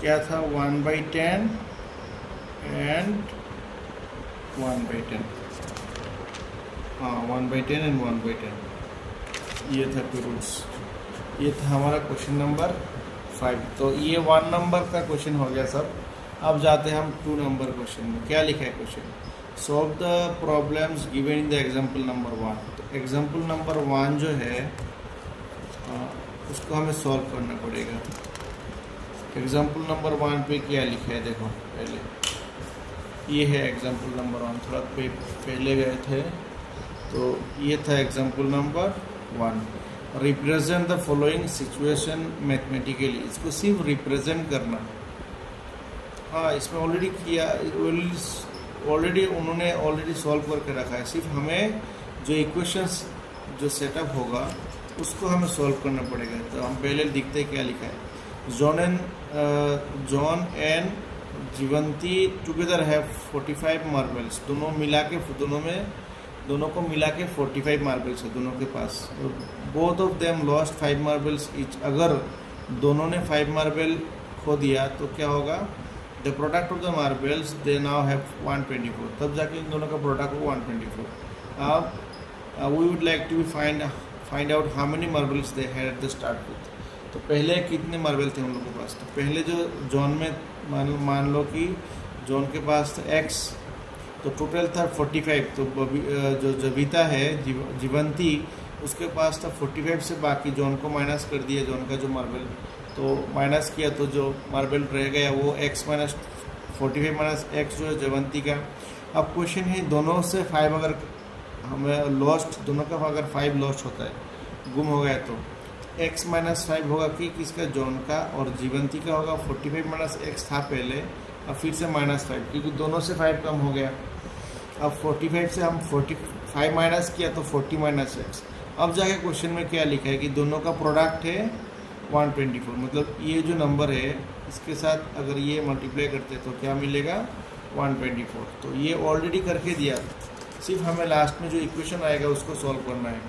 क्या था 1/10 एंड 1/10, हाँ 1/10 एंड 1/10, ये था टू रूट्स। ये था हमारा क्वेश्चन नंबर 5। तो ये 1 नंबर का क्वेश्चन हो गया सब। अब जाते हैं हम 2 नंबर क्वेश्चन में। क्या लिखा है question, solve the problems given in the example number 1। तो एग्जाम्पल नंबर 1 जो है उसको हमें सॉल्व करना पड़ेगा। एग्जाम्पल नंबर 1 पे क्या लिखा है देखो, पहले ये है एग्जाम्पल नंबर 1, थोड़ा पहले गए थे, तो ये था example number 1। Represent the following situation mathematically, इसको सिर्फ रिप्रेजेंट करना। हाँ इसमें ऑलरेडी किया, ऑलरेडी उन्होंने ऑलरेडी सॉल्व करके रखा है, सिर्फ हमें जो इक्वेशंस जो सेटअप होगा उसको हमें सॉल्व करना पड़ेगा। तो हम पहले दिखते हैं क्या लिखा है। John and Jeevanti together have 45 marbles, दोनों को मिला के 45 मार्बल्स है दोनों के पास। Both of them lost 5 marbles each, अगर दोनों ने 5 मार्बल खो दिया तो क्या होगा, the product of the marbles they now have 124, तब जाके इन दोनों का प्रोडक्ट हो 124। अब we would like to find out how many marbles they had at the start with. तो पहले कितने मार्बल थे उन लोगों के पास, तो पहले जो जॉन में मान लो कि जॉन के पास था x, तो टोटल था 45। तो जो जविता है जीवंती, उसके पास था 45 से बाकी जॉन को माइनस कर दिया, जॉन का जो मार्बल तो माइनस किया, तो जो मार्बल रह गया वो x माइनस 45 माइनस x जो है जीवंती का। अब क्वेश्चन है दोनों से 5 अगर हमें लॉस्ट, दोनों का अगर 5 लॉस्ट होता है, गुम हो गया, तो x माइनस 5 होगा कि किसका, जॉन का, और जीवंती का होगा 45 माइनस x था पहले, अब फिर से -5, क्योंकि दोनों से 5 कम हो गया। अब 45 से हम 45 माइनस किया तो 40 माइनस x। अब जाके क्वेश्चन में क्या लिखा है कि दोनों का प्रोडक्ट है 124, मतलब ये जो नंबर है इसके साथ अगर ये मल्टीप्लाई करते तो क्या मिलेगा 124। तो ये ऑलरेडी करके दिया, सिर्फ हमें लास्ट में जो इक्वेशन आएगा उसको सॉल्व करना है।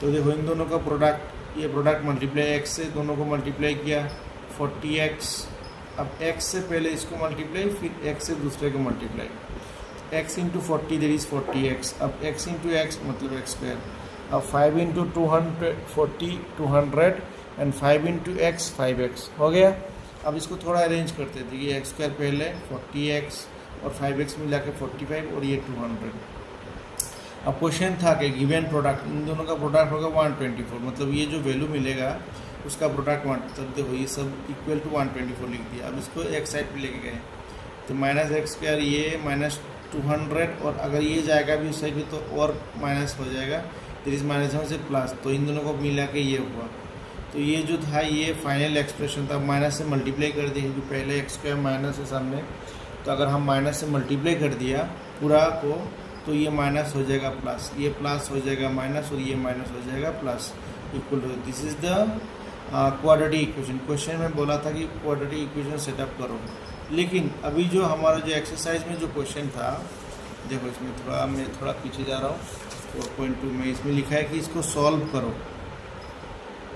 तो देखो इन दोनों का प्रोडक्ट, ये प्रोडक्ट मल्टीप्लाई x से दोनों को मल्टीप्लाई किया 40x, अब x से पहले इसको मल्टीप्लाई, फिर x से दूसरे को multiply, x into 40 there is 40x, अब x इंटू x मतलब x स्क्वायर, अब 5 into 240 200 and 5 into x 5x हो गया। अब इसको थोड़ा अरेंज करते थे कि x स्क्वायर पहले 40x और 5x मिला के 45 और ये 200, अब क्वेश्चन था कि गिवन प्रोडक्ट, इन दोनों का प्रोडक्ट होगा 124, मतलब ये जो वैल्यू मिलेगा उसका प्रोडक्ट 1, तब देखो ये सब इक्वल टू 124 लिख दिया। अब इसको एक साइड पे लेके गए तो माइनस एक्स स्क्वायर ये माइनस 200, और अगर ये जाएगा भी उस साइड पे तो और माइनस हो जाएगा, फिर इस माइनस में से प्लस, तो इन दोनों को मिला के ये हुआ। तो ये जो था ये फाइनल एक्सप्रेशन था, माइनस से मल्टीप्लाई कर दिया क्योंकि पहले एक्स स्क्वायर माइनस है सामने, तो अगर हम माइनस से मल्टीप्लाई कर दिया पूरा को तो ये माइनस हो जाएगा प्लस, ये प्लस हो जाएगा माइनस, और ये माइनस हो जाएगा plus, equal to this is the quadratic equation. Question में बोला था कि क्वाड्रेटिक इक्वेशन सेटअप करो, लेकिन अभी जो हमारा जो एक्सरसाइज में जो क्वेश्चन था, देखो इसमें मैं थोड़ा पीछे जा रहा हूँ, 4.2 में इसमें लिखा है कि इसको सॉल्व करो।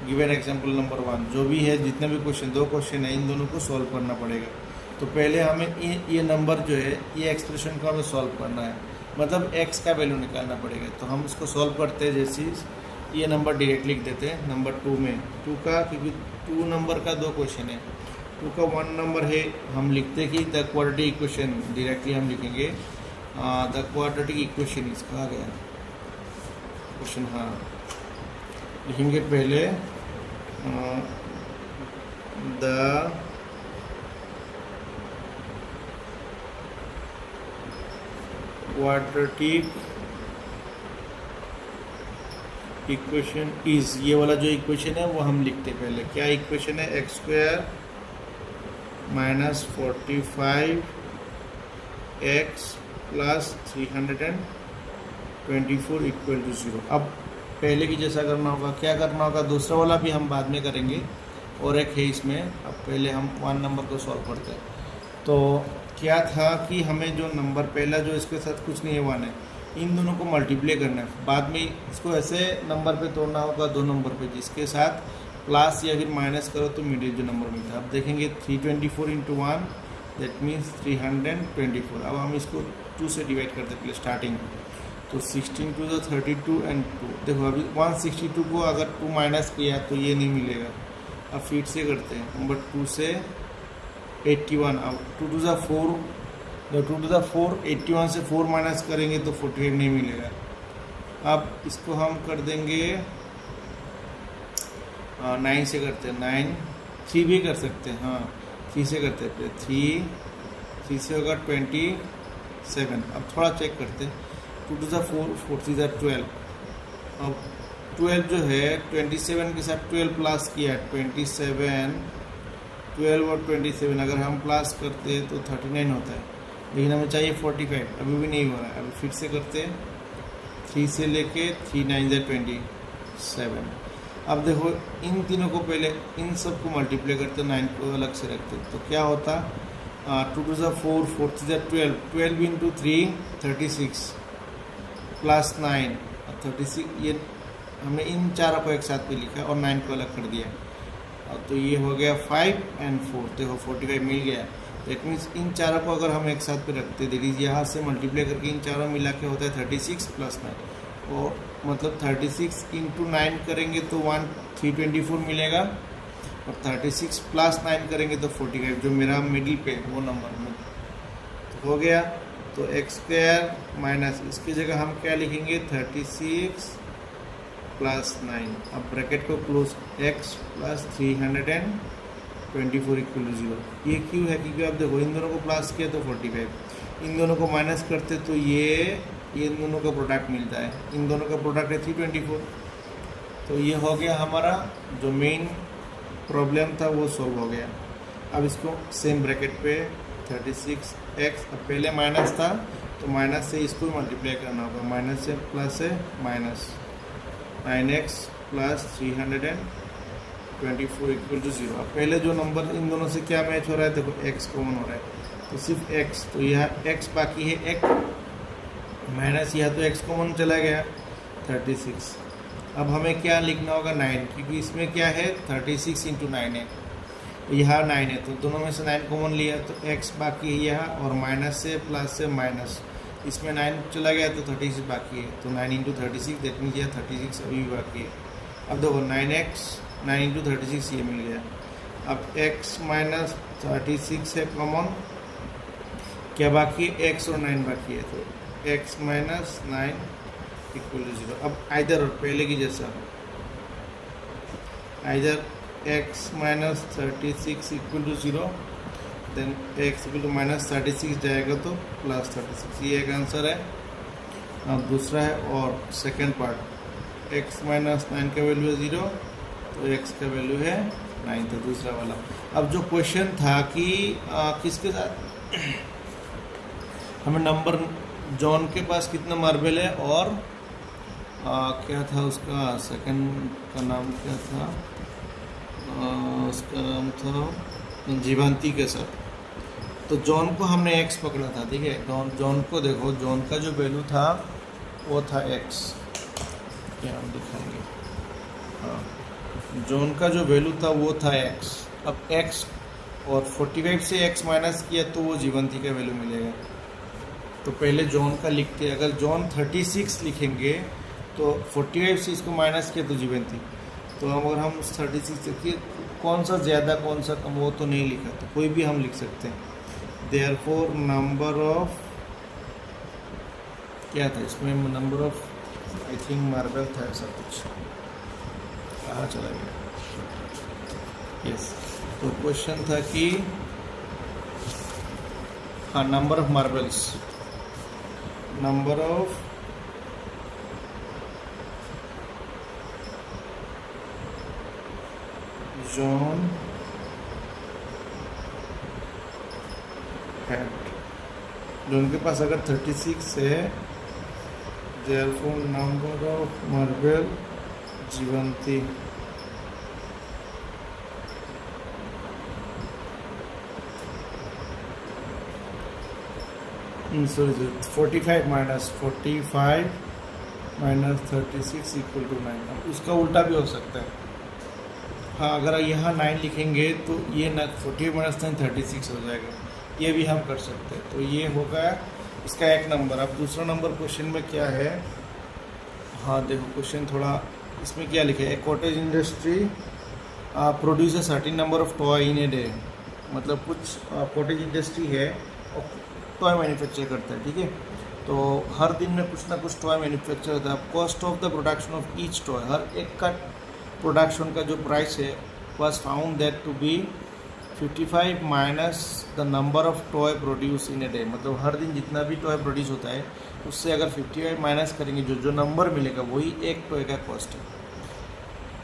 गिवन एग्जाम्पल नंबर 1 जो भी है, जितने भी क्वेश्चन, 2 क्वेश्चन है, इन दोनों को सॉल्व करना पड़ेगा। तो पहले हमें ये नंबर जो है, ये एक्सप्रेशन को हमें सॉल्व करना है, मतलब x का वैल्यू निकालना पड़ेगा। तो हम इसको सॉल्व करते हैं, जैसे ये नंबर डायरेक्ट लिख देते हैं नंबर 2 में, 2 का, क्योंकि 2 नंबर का 2 क्वेश्चन है, 2 का 1 नंबर है, हम लिखते हैं कि द क्वाड्रेटिक इक्वेशन, डायरेक्टली हम लिखेंगे द क्वाड्रेटिक इक्वेशन, इसका आ गया क्वेश्चन, हाँ लिखेंगे पहले द क्वाड्रेटिक इक्वेशन इज, ये वाला जो इक्वेशन है वो हम लिखते हैं पहले। क्या इक्वेशन है? X square minus 45 x plus 324 equal to 0। अब पहले की जैसा करना होगा, क्या करना होगा, दूसरा वाला भी हम बाद में करेंगे, और एक है इसमें। अब पहले हम 1 नंबर को सॉल्व करते हैं। तो क्या था कि हमें जो नंबर पहला जो इसके साथ कुछ नहीं है 1 है, इन दोनों को मल्टीप्लाई करना है, बाद में इसको ऐसे नंबर पे तोड़ना होगा 2 नंबर पे, जिसके साथ प्लस या फिर माइनस करो तो मिडिल जो नंबर मिलता है। अब देखेंगे 324 इंटू 1 दैट मीन्स 324। अब हम इसको 2 से डिवाइड करते हैं पहले स्टार्टिंग, तो 16 टू द 32 एंड 2। देखो अभी 162 को अगर 2 माइनस किया तो ये नहीं मिलेगा। अब फिर से करते हैं, नंबर 2 से 81, अब 2 टू द 4, 2 टू द 4, 81 से 4 माइनस करेंगे तो 48 नहीं मिलेगा। अब इसको हम कर देंगे 9 से करते हैं, 9, 3 भी कर सकते हैं, हाँ 3 से करते हैं पहले, 3 से होगा 27। अब थोड़ा चेक करते हैं, 2 टू द 4, 4 टू द 12। अब 12 जो है 27 के साथ 12 प्लस किया, 27, 12 और 27 अगर हम प्लस करते हैं तो 39 होता है, लेकिन हमें चाहिए 45, अभी भी नहीं हो रहा है। अभी फिर से करते हैं, 3 से लेके 3 9 ज़ा 27। अब देखो इन तीनों को पहले, इन सब को मल्टीप्लाई करते, 9 को अलग से रखते, तो क्या होता, 2 टू ज़ा 4, 4 टू ज़ा 12, 12 इंटू 3 36 प्लस 9 36। ये हमने इन चारों को एक साथ पे लिखा और 9 को अलग कर दिया, तो ये हो गया 5 एंड 4, देखो 45 मिल गया। दैट मीन्स इन चारों को अगर हम एक साथ पे रखते, देखिए यहाँ से मल्टीप्लाई करके इन चारों मिला के होता है 36 प्लस 9, और मतलब 36 इंटू 9 करेंगे तो 324 मिलेगा, और 36 प्लस 9 करेंगे तो 45, जो मेरा मिडिल पे वो नंबर में तो हो गया। तो एक्स स्क्वायर माइनस, इसकी जगह हम क्या लिखेंगे, 36 प्लस 9। अब ब्रैकेट को close, x plus 324 equal to 0। ये क्यों है, क्योंकि अब देखो इन दोनों को प्लस किया तो 45, इन दोनों को माइनस करते तो ये इन दोनों का प्रोडक्ट मिलता है, इन दोनों का प्रोडक्ट है 324। तो ये हो गया हमारा जो मेन प्रॉब्लम था वो सॉल्व हो गया। अब इसको सेम ब्रैकेट पे 36x, अब पहले माइनस था तो माइनस से इसको मल्टीप्लाई करना होगा, माइनस से प्लस है minus 9x plus 324 equal to 0। अब पहले जो नंबर इन दोनों से क्या मैच हो रहा है, देखो x कॉमन हो रहा है, तो सिर्फ x, तो यहाँ x बाकी है, एक माइनस यहाँ तो x कॉमन चला गया 36। अब हमें क्या लिखना होगा, 9, क्योंकि इसमें क्या है 36 इंटू 9 है, यहाँ 9 है, तो दोनों में से 9 कॉमन लिया तो x बाकी है यहाँ, और माइनस से प्लस से माइनस, इसमें 9 चला गया तो 36 बाकी है, तो 9 इंटू 36 दैट मीन्स यह 36 अभी भी बाकी है। अब देखो 9 इंटू 36 ये मिल गया। अब x माइनस 36 है कॉमन, क्या बाकी है, x और 9 बाकी है, तो x माइनस 9 इक्वल टू 0। अब आइदर और पहले की जैसा, either x minus 36 equal to 0, then x equal to minus 36 जाएगा तो प्लस 36, ये एक आंसर है। अब दूसरा है, और सेकेंड पार्ट x माइनस 9 का वैल्यू है 0, तो x का वैल्यू है 9, तो दूसरा वाला। अब जो क्वेश्चन था कि किसके साथ हमें नंबर, जॉन के पास कितना मार्बल है, और क्या था उसका सेकंड का नाम क्या था, उसका नाम था जीवंती के साथ। तो जॉन को हमने x पकड़ा था, ठीक है। जॉन को देखो, जॉन का जो वैल्यू था वो था x, क्या हम दिखाएंगे, हाँ, जॉन का जो वैल्यू था वो था x। अब x और 45 से x माइनस किया तो वो जीवंती का वैल्यू मिलेगा। तो पहले जॉन का लिखते हैं, अगर जॉन 36 लिखेंगे तो 45 से इसको माइनस किया तो जीवंती। तो अगर हम 36 लिखिए, कौन सा ज़्यादा कौन सा कम वो तो नहीं लिखा, तो कोई भी हम लिख सकते हैं। देयरफॉर नंबर ऑफ, क्या था इसमें, number of I think marble था, ऐसा कुछ, कहाँ चला गया, यस। तो क्वेश्चन था कि हाँ, number of marbles, number of John had, जो उनके पास अगर 36 है, therefore number of marble Jeevanti sorry 45 minus 36 equal to 9। उसका उल्टा भी हो सकता है, हाँ, अगर यहाँ 9 लिखेंगे तो ये ना 40 माइनस 9 36 हो जाएगा, ये भी हम कर सकते हैं। तो ये होगा इसका एक नंबर। अब दूसरा नंबर क्वेश्चन में क्या है, हाँ देखो क्वेश्चन थोड़ा, इसमें क्या लिखा है, cottage industry produce certain number of toy in a day. मतलब कुछ कॉटेज इंडस्ट्री है और टॉय मैन्युफैक्चर करता है, ठीक है। तो हर दिन में कुछ ना कुछ टॉय मैन्युफैक्चर होता है। Cost of the production of each toy, हर एक का प्रोडक्शन का जो प्राइस है, was found that to be 55 minus the number of toy produce in a day. मतलब हर दिन जितना भी टॉय प्रोड्यूस होता है उससे अगर 55 माइनस करेंगे, जो नंबर मिलेगा वही एक टॉय का कॉस्ट है।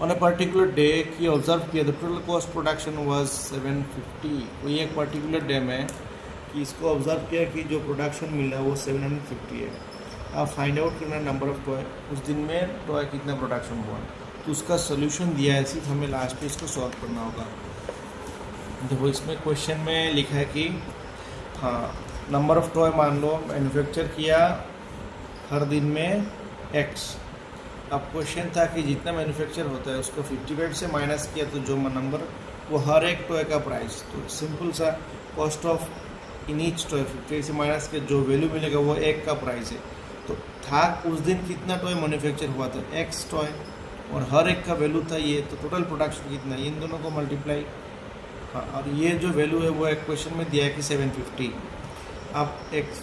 ऑन ए पर्टिकुलर डे की ऑब्जर्व किया, the total cost production was 750। कोई एक पर्टिकुलर डे में कि इसको ऑब्जर्व किया कि जो प्रोडक्शन मिला वो 750 है। आप फाइंड आउट करना नंबर ऑफ टॉय, उस दिन में टॉय कितना प्रोडक्शन हुआ, तो उसका सोल्यूशन दिया है, सिर्फ हमें लास्ट पे इसको सॉल्व करना होगा। देखो इसमें क्वेश्चन में लिखा है कि हाँ, नंबर ऑफ टॉय मान लो मैन्युफैक्चर किया हर दिन में x। अब क्वेश्चन था कि जितना मैन्युफैक्चर होता है उसको 55 से माइनस किया तो जो नंबर, वो हर एक टॉय का प्राइस। तो सिंपल सा, cost of in each toy 55 से माइनस के जो वैल्यू मिलेगा वो एक का प्राइस है। तो था उस दिन कितना टॉय मैन्युफैक्चर हुआ था, x टॉय, और हर एक का वैल्यू था ये, तो टोटल प्रोडक्शन कितना, इन दोनों को मल्टीप्लाई, हाँ, और ये जो वैल्यू है वो एक क्वेश्चन में दिया है कि 750। अब x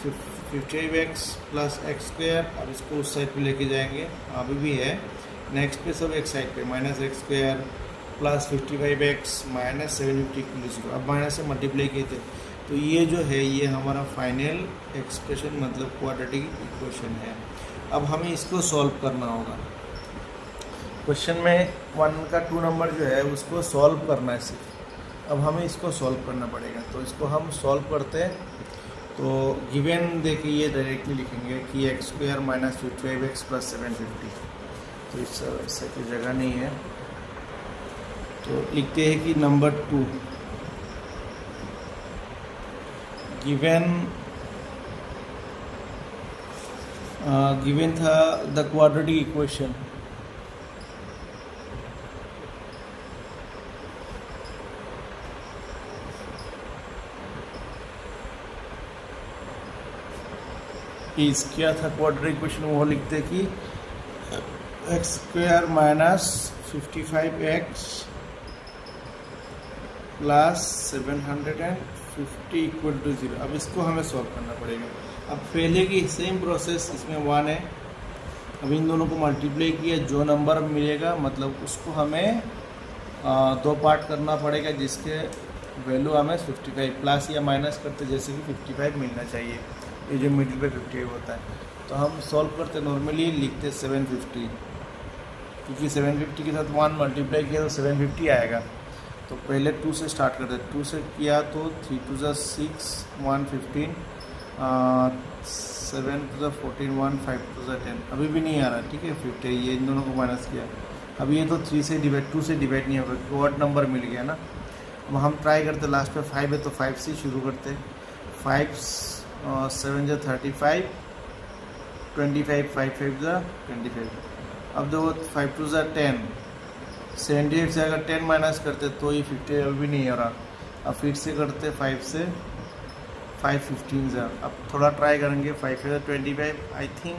55x plus x square, अब इसको उस साइड पे लेके जाएंगे, अभी भी है, नेक्स्ट पे सब एक साइड पे minus x square plus 55x minus 750, अब माइनस से मल्टीप्लाई किए थे। तो ये जो है ये हमारा फाइनल एक्सप्रेशन, मतलब क्वाड्रेटिक इक्वेशन है। अब हमें इसको सॉल्व करना होगा। क्वेश्चन में 1 का 2 नंबर जो है उसको सॉल्व करना है सिर्फ। अब हमें इसको सॉल्व करना पड़ेगा, तो इसको हम सॉल्व करते हैं। तो गिवन देके ये डायरेक्टली लिखेंगे कि x square minus 55x plus 750। तो इस ऐसे की जगह नहीं है, तो लिखते हैं कि नंबर 2 गिवन था द क्वाड्रेटिक इक्वेशन इस, क्या था क्वाड्रेटिक इक्वेशन, वो लिखते कि x square minus 55x plus 750 equal to 0। अब इसको हमें सॉल्व करना पड़ेगा। अब पहले की सेम प्रोसेस, इसमें 1 है, अब इन दोनों को मल्टीप्लाई किया, जो नंबर मिलेगा मतलब उसको हमें दो पार्ट करना पड़ेगा, जिसके वैल्यू हमें 55 प्लस या माइनस करते जैसे कि 55 मिलना चाहिए। ये जो मिडिल पे 58 होता है, तो हम सॉल्व करते नॉर्मली लिखते 750, क्योंकि 750 के साथ 1 मल्टीप्लाई किया तो 750 आएगा। तो पहले 2 से स्टार्ट करते, 2 से किया तो 3 2 ज़ा 6 1 15, 7 2 ज़ा 14 1 5 2 ज़ा 10, अभी भी नहीं आ रहा, ठीक है 50, ये इन दोनों को माइनस किया। अब ये तो 3 से डिवाइड 2 से डिवाइड नहीं होगा, ऑड नंबर मिल गया ना। अब हम ट्राई करते, लास्ट पे 5 है तो 5 से शुरू करते, 5 7 ज़ा 35, 25 5 5 ज़ा 25। अब देखो 5 2 ज़ा 10, 78 से अगर 10 माइनस करते तो ये 50 अभी भी नहीं हो रहा। अब फिर से करते 5 से 5 15 ज़ा, अब थोड़ा ट्राई करेंगे, 5 से 25, आई थिंक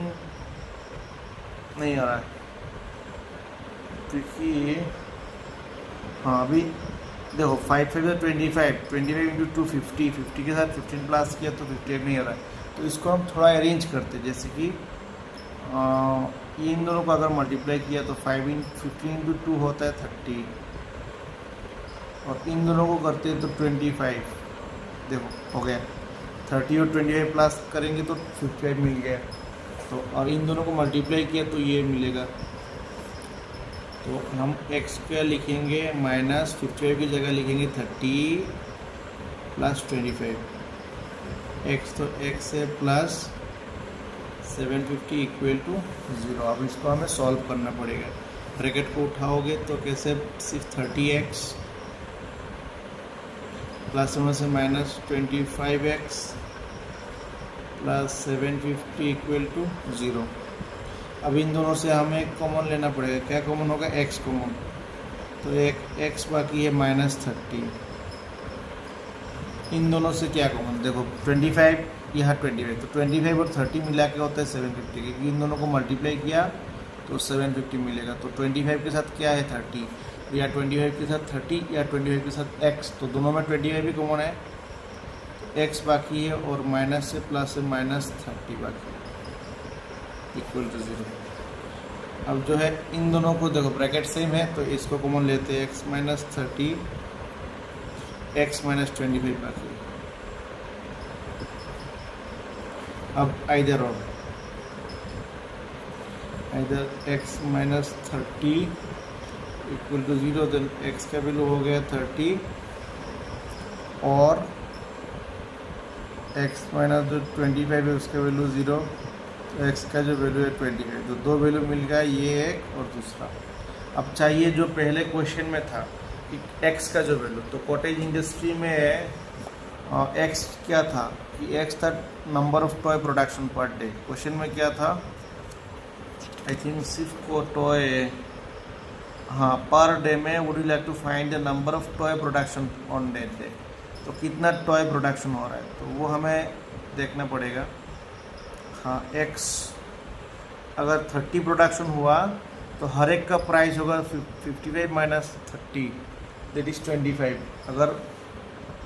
नहीं आ रहा है, क्योंकि हाँ अभी देखो 5 5 से 25, 25 इंटू 2 50, 50 के साथ 15 प्लस किया तो 58 नहीं आ रहा है। तो इसको हम थोड़ा अरेंज करते, जैसे कि इन दोनों को अगर मल्टीप्लाई किया तो 15 इंटू 2 होता है 30, और इन दोनों को करते हैं तो 25, देखो हो गया 30 और 25 प्लस करेंगे तो 55 मिल गया। तो और इन दोनों को मल्टीप्लाई किया तो ये मिलेगा। तो हम x क्या लिखेंगे, माइनस 55 की जगह लिखेंगे 30 प्लस 25 x, तो x है प्लस 750 इक्वल टू 0। अब इसको हमें सॉल्व करना पड़ेगा, ब्रैकेट को उठाओगे तो कैसे, सिर्फ 30x प्लस में से minus 25x plus 750 equal to 0। अब इन दोनों से हमें कॉमन लेना पड़ेगा, क्या कॉमन होगा, x कॉमन, तो एक x बाकी है माइनस 30। इन दोनों से क्या कॉमन, देखो 25 यहाँ 25, तो 25 और 30 मिला के होता है 750, क्योंकि इन दोनों को मल्टीप्लाई किया तो 750 मिलेगा। तो 25 के साथ क्या है 30, या 25 के साथ 30 या 25 के साथ x, तो दोनों में 25 भी कॉमन है, तो x बाकी है और माइनस से प्लस से माइनस 30 बाकी है इक्वल टू 0। अब जो है इन दोनों को देखो ब्रैकेट सेम है तो इसको कॉमन लेते हैं, x माइनस 30 x माइनस 25 बाकी। अब इधर x minus 30 equal to 0, then x का वैल्यू हो गया 30 और x माइनस जो 25 है उसका वैल्यू 0, तो x का जो वैल्यू है 25, तो दो वैल्यू मिल गया, ये एक और दूसरा। अब चाहिए जो पहले क्वेश्चन में था कि x का जो वैल्यू, तो कॉटेज इंडस्ट्री में x क्या था कि x था number of toy production per day. Question में क्या था, आई थिंक सिर्फ को टॉय, हाँ पर डे में would you like to find the number of toy production on that day, तो कितना टॉय प्रोडक्शन हो रहा है, तो वो हमें देखना पड़ेगा। हाँ x अगर 30 प्रोडक्शन हुआ तो हर एक का प्राइस होगा 55 माइनस 30 दैट इज़ 25। अगर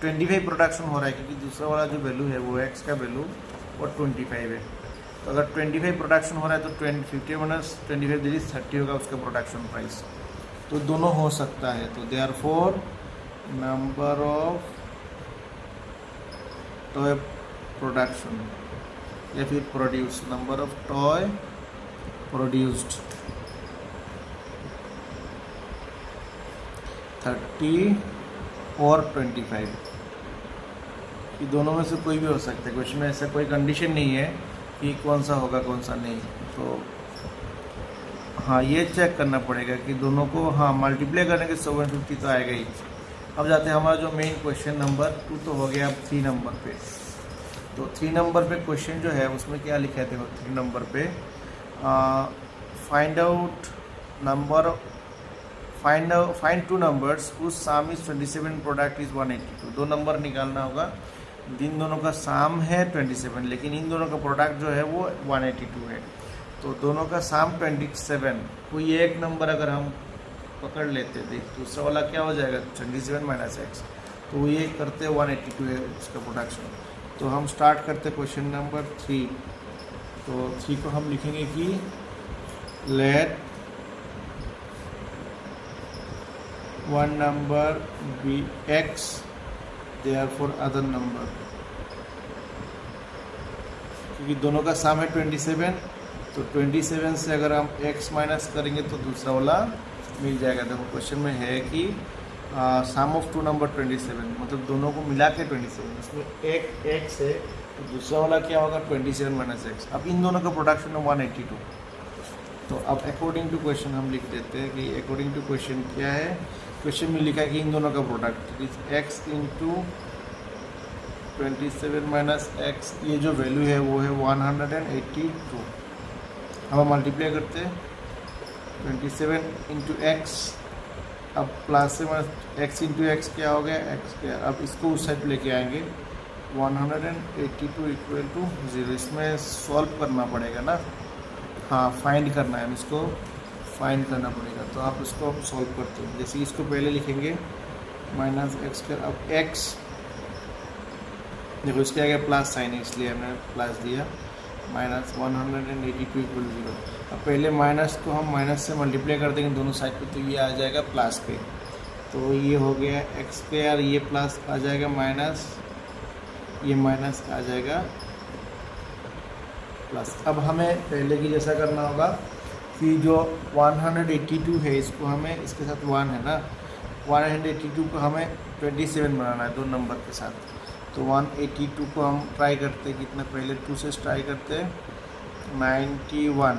25 प्रोडक्शन हो रहा है, क्योंकि दूसरा वाला जो वैल्यू है वो x का वैल्यू वो 25 है, तो अगर 25 प्रोडक्शन हो रहा है तो 50 माइनस 25 दैट इज़ 30 होगा उसका प्रोडक्शन प्राइस। तो दोनों हो सकता है, तो therefore number of toy production या फिर produce, number of toy produced 30 और 25, कि दोनों में से कोई भी हो सकता है। क्वेश्चन में ऐसा कोई कंडीशन नहीं है कि कौन सा होगा कौन सा नहीं, तो हाँ ये चेक करना पड़ेगा कि दोनों को हाँ मल्टीप्लाई करने के 750 तो आएगा ही। अब जाते हैं हमारा जो मेन क्वेश्चन नंबर 2 तो हो गया। अब 3 नंबर पे, तो 3 नंबर पे क्वेश्चन जो है उसमें क्या लिखा है, देखो 3 नंबर पे find out number, find 2 numbers whose sum is 27, product is 182। 2 number निकालना होगा, इन दोनों का सम है 27, लेकिन इन दोनों का प्रोडक्ट जो है वो 182 है। तो दोनों का सम 27, कोई एक नंबर अगर हम पकड़ लेते थे, दूसरा वाला क्या हो जाएगा 27 माइनस एक्स, तो वो ये करते 182 है उसका प्रोडक्शन। तो हम स्टार्ट करते क्वेश्चन नंबर 3। तो 3 को हम लिखेंगे कि late one number be x, therefore other number, क्योंकि दोनों का सम है 27, तो 27 से अगर हम x माइनस करेंगे तो दूसरा वाला मिल जाएगा। देखो क्वेश्चन में है कि सम ऑफ टू नंबर 27, मतलब दोनों को मिला के 27, इसमें एक x है तो दूसरा वाला क्या होगा 27 माइनस x। अब इन दोनों का प्रोडक्शन है 182। तो अब अकॉर्डिंग टू क्वेश्चन हम लिख देते हैं कि अकॉर्डिंग टू क्वेश्चन क्या है। क्वेश्चन में लिखा है कि इन दोनों का product is x into 27 minus x, ये जो वैल्यू है वो है 182। हम मल्टीप्लाई करते हैं 27 इंटू एक्स, अब प्लस से माइनस एक्स इंटू एक्स क्या हो गया एक्स स्क्वायर। अब इसको उस साइड लेके आएंगे 182 इक्वल टू 0। इसमें सॉल्व करना पड़ेगा ना, हाँ फाइंड करना है, इसको फाइंड करना पड़ेगा। तो आप इसको हम सॉल्व करते हैं। जैसे इसको पहले लिखेंगे माइनस एक्स स्क्वायर, अब एक्स देखो इसके आगे प्लस साइन है इसलिए हमने प्लस दिया, माइनस 182 इक्वल 0। अब पहले माइनस को हम माइनस से मल्टीप्लाई कर देंगे दोनों साइड पे, तो ये आ जाएगा प्लस पे, तो ये हो गया एक्स स्क्वायर, ये प्लस आ जाएगा माइनस, ये माइनस आ जाएगा प्लस। अब हमें पहले की जैसा करना होगा कि जो 182 है इसको हमें इसके साथ 1 है ना, 182 को हमें 27 बनाना है दो नंबर के साथ। तो 182 को हम ट्राई करते हैं कितना, पहले 2 से ट्राई करते हैं 91।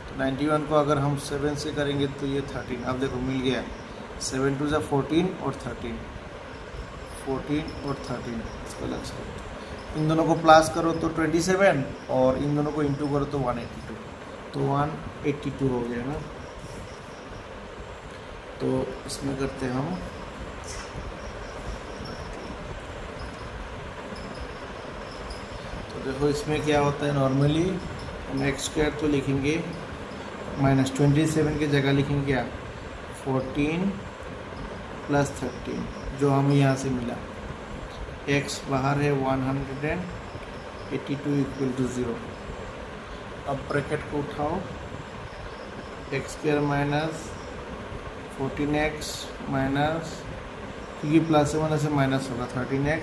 तो 91 को अगर हम 7 से करेंगे तो ये 13। अब देखो मिल गया, 7 2 14 और 13, 14 और 13 इसको अलग से। इन दोनों को प्लस करो तो 27 और इन दोनों को इंटू करो तो 182, तो 182 हो गया ना। तो इसमें करते हम तो देखो इसमें क्या होता है, नॉर्मली हम एक्स स्क्वायर तो लिखेंगे माइनस 27 की जगह लिखेंगे क्या 14 प्लस 13 जो हमें यहाँ से मिला। एक्स बाहर है 182 इक्वल टू 0। अब ब्रैकेट को उठाओ, x square minus 14x minus, क्योंकि प्लस से माइनस से माइनस होगा 13x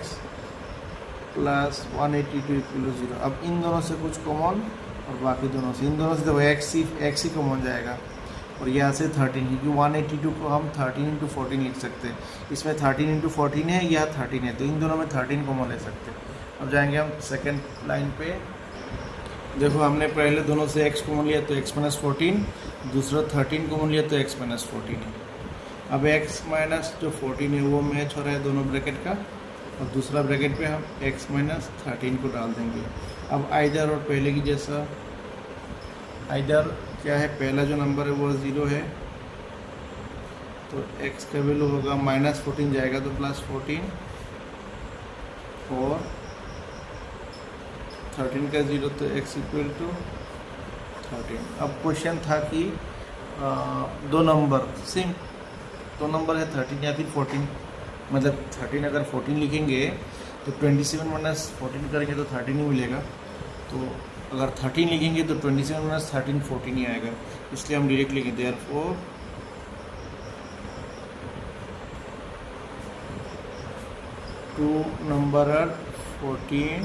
प्लस 182 इक्वल टू 0। अब इन दोनों से कुछ कॉमन और बाकी दोनों से, इन दोनों से तो एक्स ही कॉमन जाएगा और यहाँ से 13, क्योंकि 182 को हम 13 इंटू 14 लिख सकते हैं। इसमें 13 इंटू 14 है, या 13 है, तो इन दोनों में 13 कॉमन ले सकते हैं। अब जाएंगे हम सेकेंड लाइन पे। देखो हमने पहले दोनों से x कॉमन लिया तो x माइनस 14, दूसरा 13 कॉमन लिया तो x माइनस 14 है। अब x माइनस जो 14 है वो मैच हो रहा है दोनों ब्रैकेट का, और दूसरा ब्रैकेट पे हम x माइनस 13 को डाल देंगे। अब आइदर और पहले की जैसा, आइदर क्या है, पहला जो नंबर है वो 0 है तो x का वैल्यू होगा माइनस 14 जाएगा तो प्लस 14, और 13 का 0 तो x इक्वल टू 13। अब क्वेश्चन था कि दो नंबर सेम, दो नंबर है 13 या फिर 14, मतलब 13 अगर 14 लिखेंगे तो 27 माइनस 14 करेंगे तो 13 ही मिलेगा। तो अगर 13 लिखेंगे तो 27 माइनस 13 14 ही आएगा, इसलिए हम डायरेक्ट लिखेंगे therefore two numbers are 14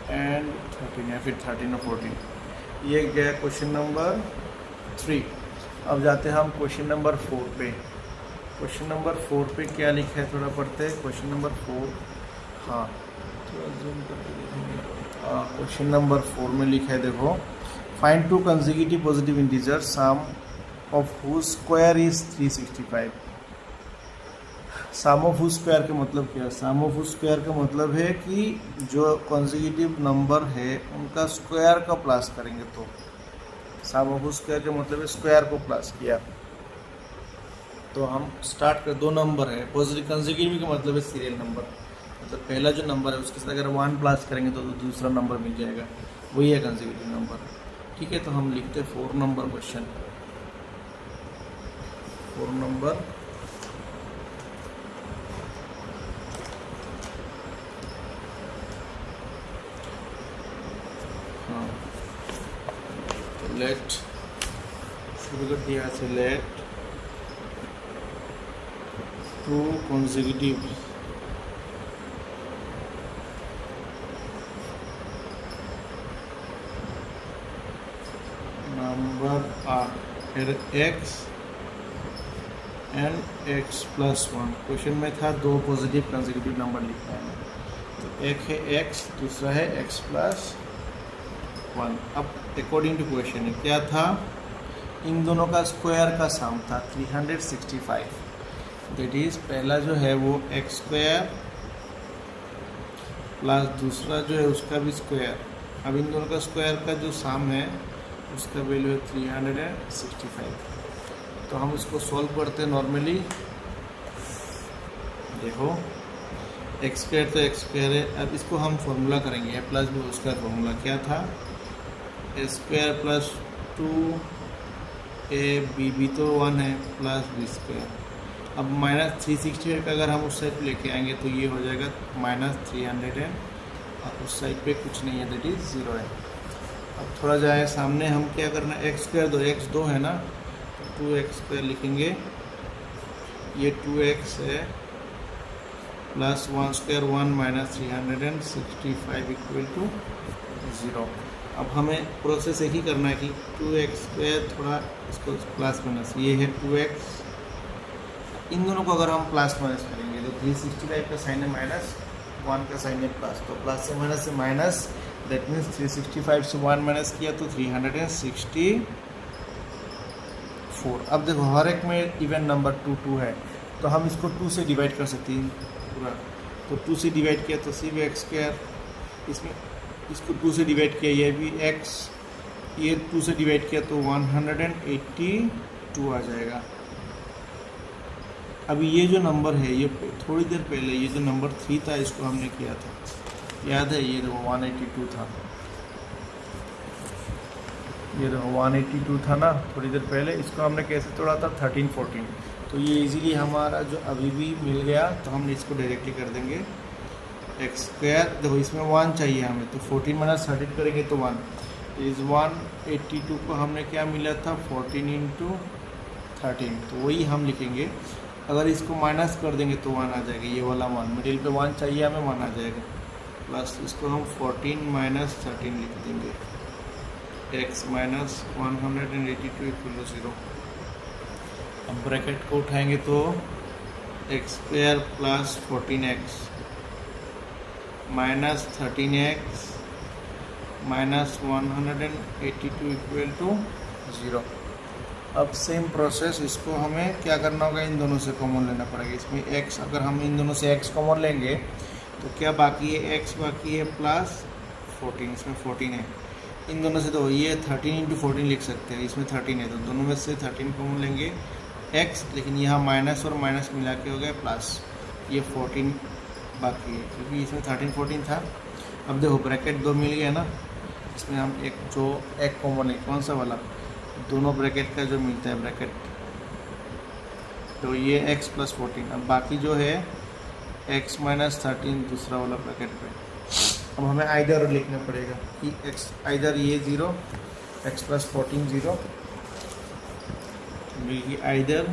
and 13 या फिर 13 और 14। ये गया क्वेश्चन नंबर 3। अब जाते हैं हम क्वेश्चन नंबर 4 पे। क्वेश्चन नंबर 4 पे क्या लिखा है थोड़ा पढ़ते हैं। क्वेश्चन नंबर 4, हाँ थोड़ा जूम करके देखेंगे। क्वेश्चन नंबर 4 में लिखा है, देखो find two consecutive positive integer sum of whose square is 365। Sum of whose square का मतलब क्या है? सम ऑफ हुज स्क्वायर का मतलब है कि जो कंसेक्यूटिव नंबर है उनका स्क्वायर का प्लस करेंगे। तो सम ऑफ हुज स्क्वायर का मतलब है स्क्वायर को प्लस किया। तो हम स्टार्ट कर, दो नंबर है पॉजिटिव, कंसेक्यूटिव का मतलब है सीरियल नंबर, मतलब पहला जो नंबर है उसके साथ अगर 1 प्लस करेंगे तो दूसरा नंबर मिल जाएगा, वही है कंसेक्यूटिव नंबर। ठीक है, तो हम लिखते हैं 4 नंबर क्वेश्चन। 4 नंबर लेट शुरू कर दिया से लेट 2 consecutive नंबर आर फिर x and x plus 1। Question में था 2 पॉजिटिव कंसेक्यूटिव नंबर लिखना है, तो एक है x, दूसरा है x प्लस 1। अब अकॉर्डिंग टू क्वेश्चन है क्या था, इन दोनों का स्क्वायर का सम था 365। दैट इज पहला जो है वो एक्स स्क्वायर प्लस दूसरा जो है उसका भी स्क्वायर। अब इन दोनों का स्क्वायर का जो सम है उसका वैल्यू है 365। तो हम इसको सॉल्व करते हैं नॉर्मली। देखो एक्स स्क्वायर तो एक्स स्क्वायर है, अब इसको हम फॉर्मूला करेंगे ए प्लस बी उसका फॉर्मूला क्या था, ए स्क्वायर प्लस 2ab तो 1 है प्लस बी स्क्वायर। अब माइनस 368 का अगर हम उस साइड पे लेके आएंगे तो ये हो जाएगा माइनस 300 है, और उस साइड पे कुछ नहीं है, दैट इज 0 है। अब थोड़ा जाए सामने, हम क्या करना है, एक्स स्क्वायर दो एक्स 2 है ना, तो 2x स्क्वायर लिखेंगे, ये 2x है plus 1 square 1 minus 365 equal to 0। अब हमें प्रोसेस यही करना है कि 2x स्क्वायर थोड़ा इसको प्लस माइनस, ये है 2x, इन दोनों को अगर हम प्लस माइनस करेंगे तो 365 का साइन है माइनस, 1 का साइन है प्लस, तो प्लस से माइनस, दैट मीन्स 365 से 1 माइनस किया तो 364। अब देखो हर एक में इवन नंबर 2 2 है, तो हम इसको 2 से डिवाइड कर सकते हैं पूरा, तो 2 से डिवाइड किया तो सिर्फ एक्स स्क्वायर, इसमें इसको 2 से डिवाइड किया ये भी x, ये 2 से डिवाइड किया तो 182 आ जाएगा। अभी ये जो नंबर है, ये थोड़ी देर पहले ये जो नंबर 3 था इसको हमने किया था, याद है, ये देखो 182 था, ये देखो 182 था ना थोड़ी देर पहले, इसको हमने कैसे तोड़ा था 13 14। तो ये इजीली हमारा जो अभी भी मिल गया, तो हम इसको डायरेक्टली कर देंगे एक्स स्क्वायर। देखो इसमें 1 चाहिए हमें, तो 14 माइनस 13 करेंगे तो 1 इज़ 182 को हमने क्या मिला था 14 इंटू 13, तो वही हम लिखेंगे। अगर इसको माइनस कर देंगे तो 1 आ जाएगा, ये वाला 1 मिडिल पे 1 चाहिए हमें, 1 आ जाएगा, प्लस इसको हम 14 माइनस 13 लिख देंगे, x माइनस 182 इक्वल टू 0। अब ब्रैकेट को उठाएंगे तो x square plus 14x minus 13x minus 182 equal to 0। अब सेम प्रोसेस, इसको हमें क्या करना होगा, इन दोनों से कॉमन लेना पड़ेगा। इसमें x, अगर हम इन दोनों से x कॉमन लेंगे तो क्या बाकी है, x बाकी है प्लस 14, इसमें 14 है, इन दोनों से तो ये 13 इंटू 14 लिख सकते हैं, इसमें 13 है, तो दोनों में से 13 कॉमन लेंगे x, लेकिन यहाँ माइनस और माइनस मिला के हो गया प्लस, ये 14 बाकी है क्योंकि इसमें 13 14 था। अब देखो ब्रैकेट 2 मिल गया ना, इसमें हम एक कॉमन लेंगे, कौन सा वाला, दोनों ब्रैकेट का जो मिलता है ब्रैकेट, तो ये x प्लस 14। अब बाकी जो है x माइनस 13 दूसरा वाला ब्रैकेट पे। अब हमें आइदर लिखना पड़ेगा कि x आइदर ये 0, x plus 14 0, either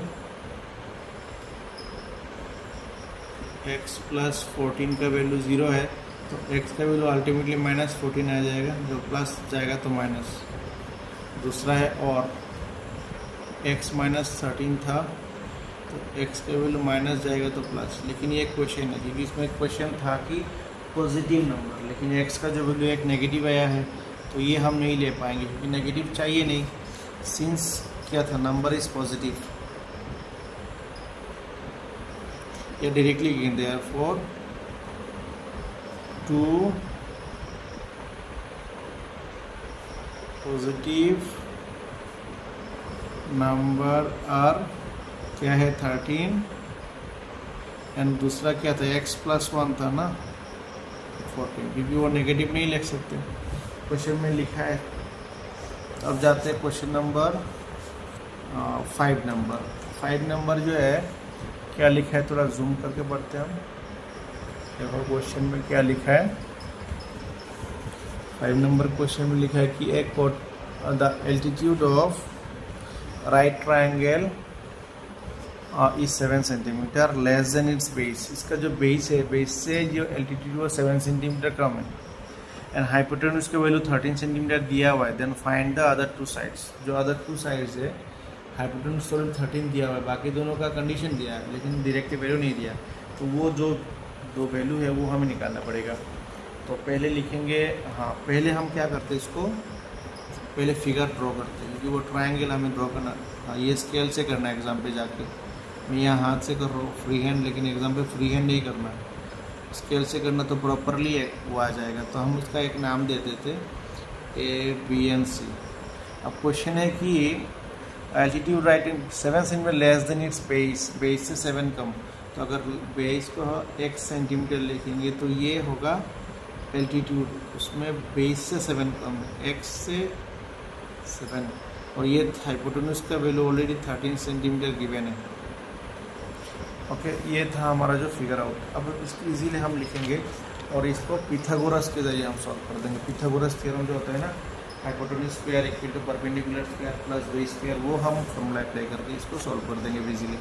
x plus 14 का वैल्यू 0 है, तो x का वैल्यू अल्टीमेटली माइनस 14 आ जाएगा, जो प्लस जाएगा तो माइनस। दूसरा है और x माइनस 13 था, तो x का वैल्यू माइनस जाएगा तो प्लस। लेकिन ये क्वेश्चन है, क्योंकि इसमें क्वेश्चन था कि पॉजिटिव नंबर, लेकिन x का जो वैल्यू एक नेगेटिव आया है, तो ये हम नहीं ले पाएंगे क्योंकि नेगेटिव चाहिए नहीं, सिंस क्या था, नंबर इज पॉजिटिव। या directly therefore 2 positive number are क्या है 13, एंड दूसरा क्या था x प्लस 1 था ना 14, क्योंकि वो नेगेटिव नहीं लिख सकते, क्वेश्चन में लिखा है। अब जाते हैं क्वेश्चन नंबर 5 नंबर जो है क्या लिखा है, थोड़ा जूम करके पढ़ते हैं हम। देखो क्वेश्चन में क्या लिखा है, 5 नंबर क्वेश्चन में लिखा है कि the altitude of right triangle is 7 centimetre less than it's base. इसका जो बेस है, बेस से जो एल्टीट्यूड वो 7 सेंटीमीटर कम है। एंड हाइपोटेन्यूज का वैल्यू 13 सेंटीमीटर दिया हुआ है। Then find the other two sides. जो अदर टू साइड्स है, हाइपोटेन्यूज तो 13 दिया हुआ है, बाकी दोनों का कंडीशन दिया है, लेकिन डायरेक्ट वैल्यू नहीं दिया। तो वो जो दो वैल्यू है वो हमें निकालना पड़ेगा। तो पहले लिखेंगे, हाँ पहले हम क्या करते हैं, इसको पहले फिगर ड्रॉ करते हैं, क्योंकि वो ट्रायंगल हमें ड्रॉ करना। हाँ ये स्केल से करना है एग्ज़ाम पे जाके। मैं यहाँ हाथ से कर रहा हूँ फ्री हैंड, लेकिन एग्ज़ाम पे फ्री हैंड नहीं करना है, स्केल से करना तो प्रॉपरली वो आ जाएगा। तो हम इसका एक नाम दे देते ABC। अब क्वेश्चन है कि altitude writing 7 centimetre less than it's base, base से 7 कम। तो अगर बेस को x सेंटीमीटर लिखेंगे तो ये होगा एल्टीट्यूड, उसमें बेस से 7 कम है, x से 7। और ये हाइपोटेन्यूज का वैल्यू ऑलरेडी 13 सेंटीमीटर गिवन है। ओके, ये था हमारा जो फिगर आउट। अब इसको इजीली हम लिखेंगे और इसको पिथागोरस के जरिए हम सॉल्व कर देंगे। पिथागोरस थ्योरम जो होता है ना, hypotenuse square equal to perpendicular square plus base square, वो हम फॉर्मूला अप्लाई करके इसको सॉल्व कर देंगे इजीली।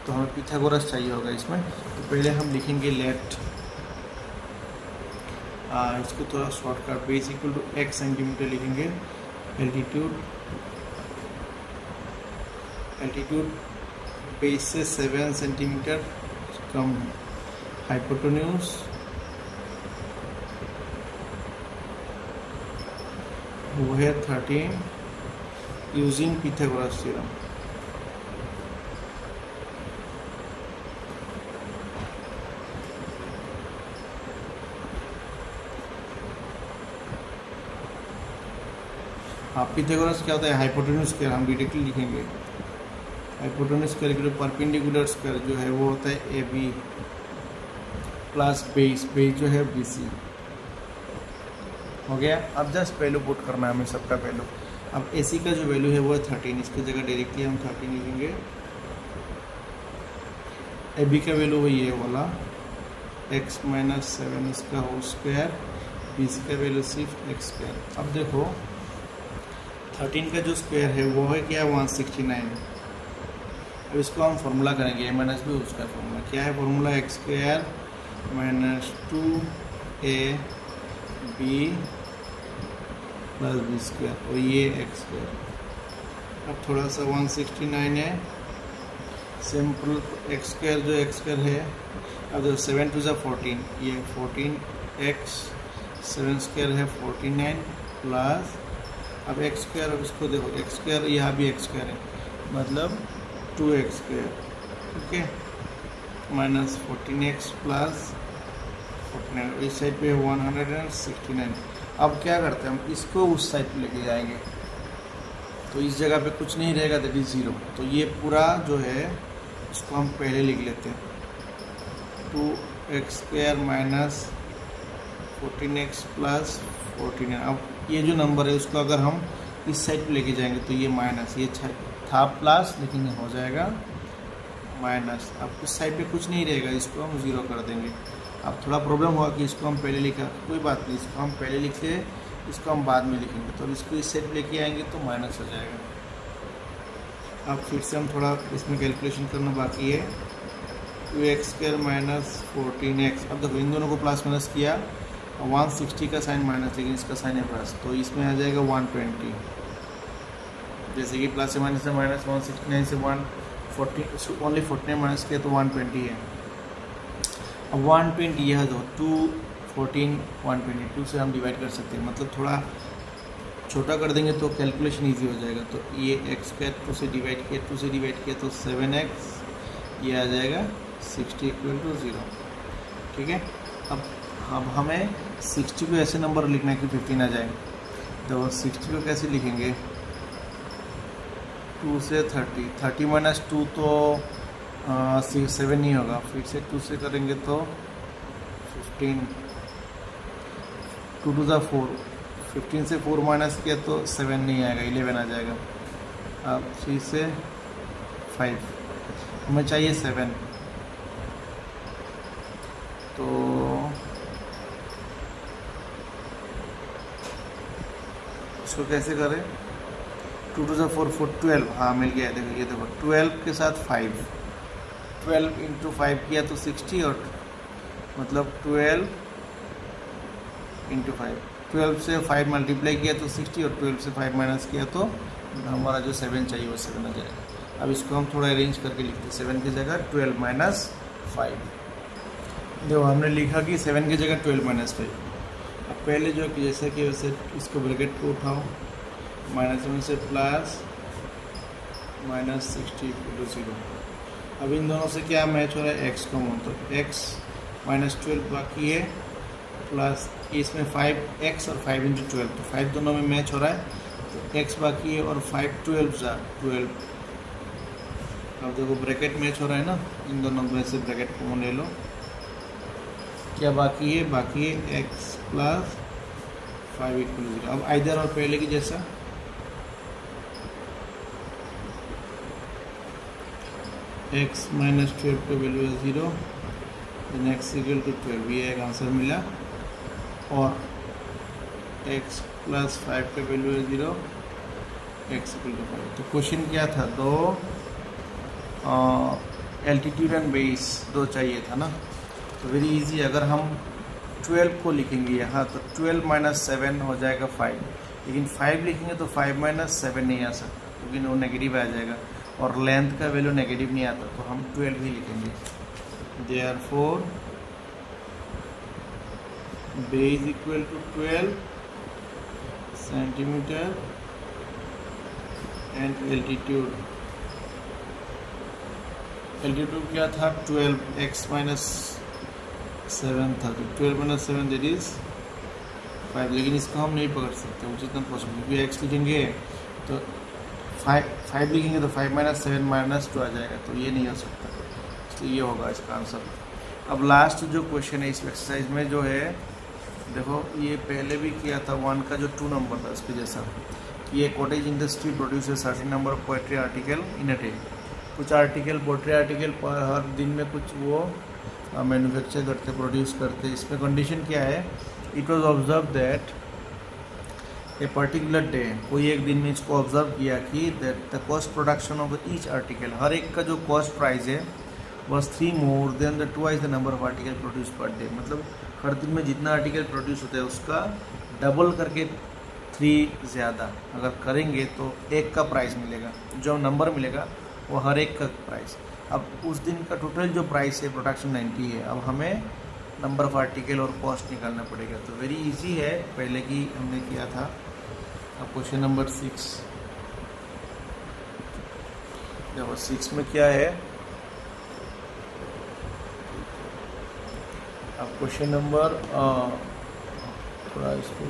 तो हमें पिथागोरस चाहिए होगा इसमें। तो पहले हम लिखेंगे लेट, इसको थोड़ा shortcut, base equal to x centimetre लिखेंगे। एल्टीट्यूड बेस से 7 सेंटीमीटर कम है। हाइपोटेन्यूज वो है 13 यूजिंग पिथागोरस थ्योरम। हाँ, पिथागोरस क्या होता है, हाइपोटेन्यूज स्क्वायर हम डायरेक्टली लिखेंगे। हाइपोटेन्यूज स्क्वायर के परपेंडिकुलर स्क्वायर जो है वो होता है AB प्लस बेस, बेस जो है BC। हो गया। अब जस्ट वैल्यू पुट करना है हमें सबका वैल्यू। अब AC का जो वैल्यू है वो है 13, इसकी जगह डायरेक्टली हम 13 लिखेंगे। AB का वैल्यू वो ये वाला x - 7 इसका होल स्क्वायर, BC का वैल्यू सिर्फ x स्क्वायर। अब देखो 13 का जो स्क्वायर है वो है क्या, 169। अब इसको हम फार्मूला करेंगे, a - b उसका फार्मूला क्या है, formula x square - 2ab plus b square, और ये x स्क्वायर। अब थोड़ा सा 169 है, सिंपल x स्क्वायर जो x स्क्वायर है। अब जो 7 2 14, ये 14x, 7 स्क्वायर है 49 प्लस, अब x स्क्वायर, अब इसको देखो x स्क्वायर, यहाँ भी x स्क्वायर है, मतलब 2x स्क्वायर, ठीक है, माइनस 14x प्लस 49, इस साइड पे 169। अब क्या करते हैं, हम इसको उस साइड पे लेके जाएंगे, तो इस जगह पे कुछ नहीं रहेगा, दैट इज 0। तो ये पूरा जो है इसको हम पहले लिख लेते हैं, 2x square minus 14x plus 49। अब ये जो नंबर है उसको अगर हम इस साइड पे लेके जाएंगे तो ये माइनस, ये था प्लस लेकिन हो जाएगा माइनस। अब इस साइड पे कुछ नहीं रहेगा, इसको हम 0 कर देंगे। अब थोड़ा प्रॉब्लम हुआ कि इसको हम पहले लिखा, कोई बात नहीं, इसको हम पहले लिखे, इसको हम बाद में लिखेंगे। तो इसको इस साइड लेके आएंगे तो माइनस हो जाएगा। अब फिर से हम थोड़ा इसमें कैलकुलेशन करना बाकी है, 2x स्क्वायर माइनस 14x। अब देखो इन दोनों को प्लस माइनस किया, 160 का साइन माइनस, लेकिन इसका साइन है प्लस, तो इसमें आ जाएगा 120। जैसे कि प्लस से माइनस से माइनस 169 से 140, ओनली 49 माइनस किया तो 120 है। अब 120 यह दो 2 14 122 से हम डिवाइड कर सकते हैं, मतलब थोड़ा छोटा कर देंगे तो कैलकुलेशन इजी हो जाएगा। तो ये x स्क्वायर 2 से डिवाइड किया तो 7x, ये आ जाएगा 60 = 0, ठीक है। अब हमें 60 को ऐसे नंबर लिखना है कि 15 आ जाए। तो 60 को कैसे लिखेंगे, 2 से 30 माइनस 2 तो 7 नहीं होगा, फिर से 2 से करेंगे तो 15, 2 2 4, 15 से 4 माइनस किया तो 7 नहीं आएगा, 11 आ जाएगा। अब 3 से 5, हमें चाहिए 7, तो इसको कैसे करें, 2 2 4 4 12, हाँ मिल गया। देखो ये देखो 12 के साथ 5, 12 इंटू 5 किया तो 60, और मतलब 12 इंटू 5, 12 से 5 मल्टीप्लाई किया तो 60, और 12 से 5 माइनस किया तो हमारा जो 7 चाहिए वो 7 आ जाएगा। अब इसको हम थोड़ा अरेंज करके लिखते हैं, 7 की जगह 12 माइनस 5। देखो हमने लिखा कि 7 की जगह 12 माइनस 5। अब पहले जो कि जैसे कि वैसे इसको ब्रैकेट को उठाओ, -1 से प्लस -60 इक्वल टू 0। अब इन दोनों से क्या मैच हो रहा है, x कॉमन, तो x -12 बाकी है, प्लस इसमें 5x और 5 इंटू 12, तो 5 दोनों में मैच हो रहा है, तो x बाकी है और 5 12। अब देखो ब्रैकेट मैच हो रहा है ना, इन दोनों में से ब्रैकेट कॉमन ले लो, क्या बाकी है, बाकी है x प्लस 5 इक्वल 0। अब इधर और पहले की जैसा x -12 का वैल्यू है 0, देन x इक्वल टू 12, ये एक आंसर मिला, और x प्लस 5 का वैल्यू है 0, x इक्वल टू 5। तो क्वेश्चन क्या था, दो एल्टीट्यूड एंड बेस दो चाहिए था ना, तो वेरी इजी। अगर हम 12 को लिखेंगे यहाँ तो 12 माइनस 7 हो जाएगा 5, लेकिन 5 लिखेंगे तो 5 माइनस 7 नहीं आ सकता क्योंकि वो नेगेटिव आ जाएगा, और लेंथ का वैल्यू नेगेटिव नहीं आता, तो हम 12 ही लिखेंगे। Therefore base equal to 12 centimetre and altitude क्या था, 12, x माइनस 7 था, तो 12 माइनस 7 दैट इज 5, लेकिन इसको हम नहीं पकड़ सकते जितना पॉसिबल, क्योंकि x लिखेंगे तो 5 लिखेंगे तो 5 माइनस 7 -2 आ जाएगा, तो ये नहीं हो सकता, इसलिए ये होगा इसका आंसर। अब लास्ट जो क्वेश्चन है इस एक्सरसाइज में जो है, देखो ये पहले भी किया था, 1 का जो 2 नंबर था उसके जैसा, कि ये cottage industry produces certain number of poetry article in a day. कुछ आर्टिकल, पोएट्री आर्टिकल पर हर दिन में कुछ वो मैन्युफैक्चर करते, प्रोड्यूस करते। इसमें कंडीशन क्या है, it was observe that a particular day, कोई एक दिन में इसको ऑब्जर्व किया कि that the cost production of each article, हर एक का जो कॉस्ट प्राइस है was 3 more than the twice the number of article produce per day. मतलब हर दिन में जितना आर्टिकल प्रोड्यूस होता है उसका डबल करके 3 ज़्यादा अगर करेंगे तो एक का प्राइस मिलेगा, जो नंबर मिलेगा वो हर एक का प्राइस। अब उस दिन का टोटल जो प्राइस है प्रोडक्शन 90 है, अब हमें नंबर ऑफ आर्टिकल और कॉस्ट निकालना पड़ेगा। तो वेरी इजी है, पहले की हमने किया था। अब क्वेश्चन नंबर 6, देखो 6 में क्या है, अब क्वेश्चन नंबर थोड़ा इसको